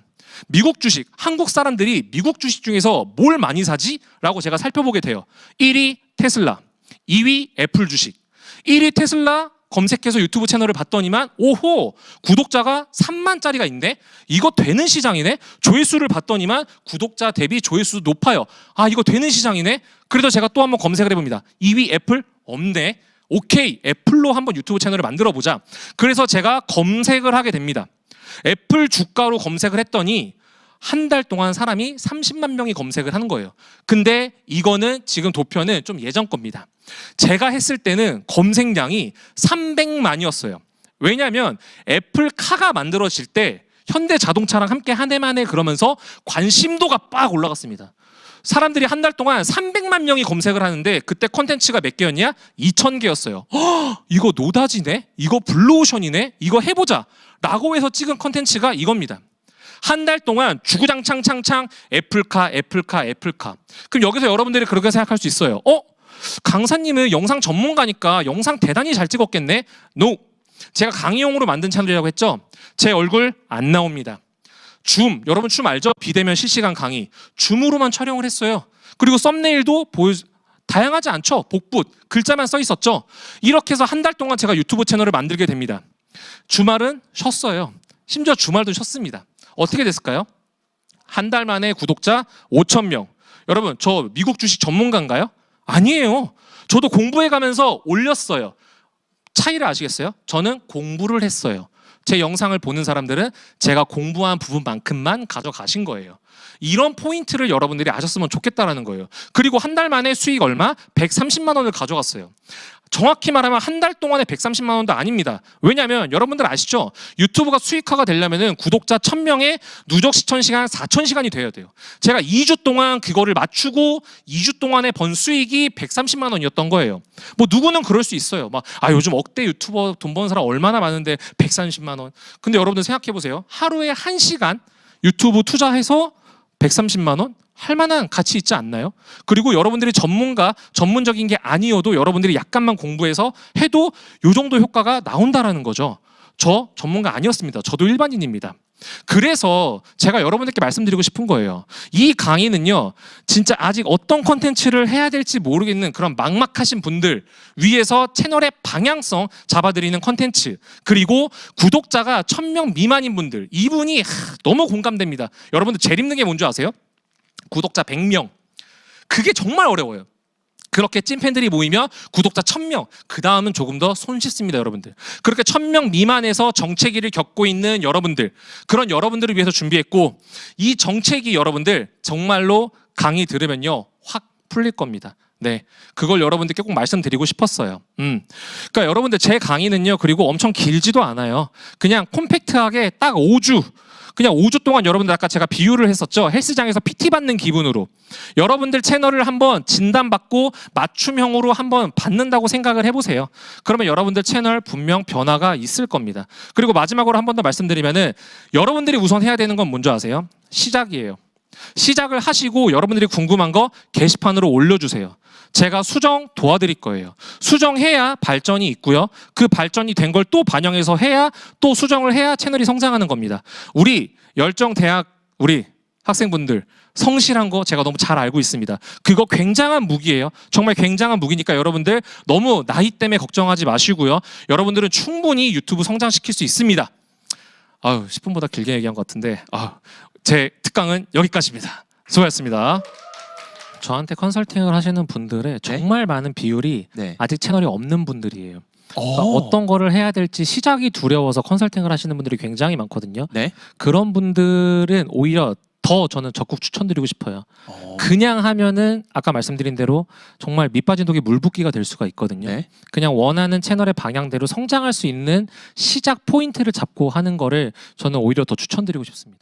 S2: 미국 주식, 한국 사람들이 미국 주식 중에서 뭘 많이 사지? 라고 제가 살펴보게 돼요. 1위 테슬라, 2위 애플 주식. 1위 테슬라 검색해서 유튜브 채널을 봤더니만, 오호, 구독자가 3만짜리가 있네? 이거 되는 시장이네? 조회수를 봤더니만 구독자 대비 조회수 높아요. 이거 되는 시장이네? 그래서 제가 또 한번 검색을 해봅니다. 2위 애플? 없네. 오케이, 애플로 한번 유튜브 채널을 만들어 보자. 그래서 제가 검색을 하게 됩니다. 애플 주가로 검색을 했더니 한 달 동안 사람이 30만 명이 검색을 하는 거예요. 근데 이거는 지금 도표는 좀 예전 겁니다. 제가 했을 때는 검색량이 300만이었어요. 왜냐하면 애플카가 만들어질 때 현대자동차랑 함께 한 해 만에 그러면서 관심도가 빡 올라갔습니다. 사람들이 한 달 동안 300만 명이 검색을 하는데, 그때 콘텐츠가 몇 개였냐? 2,000개였어요. 이거 노다지네? 이거 블루오션이네? 이거 해보자 라고 해서 찍은 콘텐츠가 이겁니다. 한 달 동안 주구장창 애플카. 그럼 여기서 여러분들이 그렇게 생각할 수 있어요. 강사님은 영상 전문가니까 영상 대단히 잘 찍었겠네? No. 제가 강의용으로 만든 채널이라고 했죠? 제 얼굴 안 나옵니다. 줌, 여러분 줌 알죠? 비대면 실시간 강의. 줌으로만 촬영을 했어요. 그리고 썸네일도 다양하지 않죠? 복붙, 글자만 써 있었죠? 이렇게 해서 한 달 동안 제가 유튜브 채널을 만들게 됩니다. 주말은 쉬었어요. 심지어 주말도 쉬었습니다. 어떻게 됐을까요? 한 달 만에 구독자 5,000명. 여러분, 저 미국 주식 전문가인가요? 아니에요. 저도 공부해 가면서 올렸어요. 차이를 아시겠어요? 저는 공부를 했어요. 제 영상을 보는 사람들은 제가 공부한 부분만큼만 가져가신 거예요. 이런 포인트를 여러분들이 아셨으면 좋겠다라는 거예요. 그리고 한 달 만에 수익 얼마? 130만 원을 가져갔어요. 정확히 말하면 한 달 동안에 130만 원도 아닙니다. 왜냐하면 여러분들 아시죠? 유튜브가 수익화가 되려면 구독자 1000명에 누적 시청 시간 4000시간이 돼야 돼요. 제가 2주 동안 그거를 맞추고 2주 동안에 번 수익이 130만 원이었던 거예요. 뭐 누구는 그럴 수 있어요. 막 요즘 억대 유튜버 돈 버는 사람 얼마나 많은데 130만 원. 근데 여러분들 생각해 보세요. 하루에 1시간 유튜브 투자해서 130만 원? 할 만한 가치 있지 않나요? 그리고 여러분들이 전문적인 게 아니어도 여러분들이 약간만 공부해서 해도 이 정도 효과가 나온다라는 거죠. 저 전문가 아니었습니다. 저도 일반인입니다. 그래서 제가 여러분들께 말씀드리고 싶은 거예요. 이 강의는요, 진짜 아직 어떤 콘텐츠를 해야 될지 모르겠는 그런 막막하신 분들 위해서 채널의 방향성 잡아드리는 콘텐츠, 그리고 구독자가 1000명 미만인 분들, 이분이 너무 공감됩니다. 여러분들 제일 힘든 게 뭔지 아세요? 구독자 100명. 그게 정말 어려워요. 그렇게 찐팬들이 모이면 구독자 1000명, 그 다음은 조금 더 손쉽습니다, 여러분들. 그렇게 1000명 미만에서 정체기를 겪고 있는 여러분들, 그런 여러분들을 위해서 준비했고, 이 정체기 여러분들 정말로 강의 들으면요 확 풀릴 겁니다. 네, 그걸 여러분들께 꼭 말씀드리고 싶었어요. 그러니까 여러분들 제 강의는요, 그리고 엄청 길지도 않아요. 그냥 콤팩트하게 딱 5주, 그냥 5주 동안 여러분들 아까 제가 비유를 했었죠. 헬스장에서 PT 받는 기분으로 여러분들 채널을 한번 진단받고 맞춤형으로 한번 받는다고 생각을 해보세요. 그러면 여러분들 채널 분명 변화가 있을 겁니다. 그리고 마지막으로 한 번 더 말씀드리면은, 여러분들이 우선 해야 되는 건 뭔지 아세요? 시작이에요. 시작을 하시고 여러분들이 궁금한 거 게시판으로 올려주세요. 제가 수정 도와드릴 거예요. 수정해야 발전이 있고요. 그 발전이 된 걸 또 반영해서 해야, 또 수정을 해야 채널이 성장하는 겁니다. 우리 열정대학 우리 학생분들 성실한 거 제가 너무 잘 알고 있습니다. 그거 굉장한 무기예요. 정말 굉장한 무기니까 여러분들 너무 나이 때문에 걱정하지 마시고요. 여러분들은 충분히 유튜브 성장시킬 수 있습니다. 10분보다 길게 얘기한 것 같은데 제 특강은 여기까지입니다. 수고하셨습니다. 저한테 컨설팅을 하시는 분들의 정말 많은 비율이
S1: 네.
S2: 아직 채널이 없는 분들이에요. 그러니까 어떤 거를 해야 될지 시작이 두려워서 컨설팅을 하시는 분들이 굉장히 많거든요.
S1: 네.
S2: 그런 분들은 오히려 더 저는 적극 추천드리고 싶어요. 그냥 하면은 아까 말씀드린 대로 정말 밑빠진 독이 물붓기가 될 수가 있거든요.
S1: 네.
S2: 그냥 원하는 채널의 방향대로 성장할 수 있는 시작 포인트를 잡고 하는 거를 저는 오히려 더 추천드리고 싶습니다.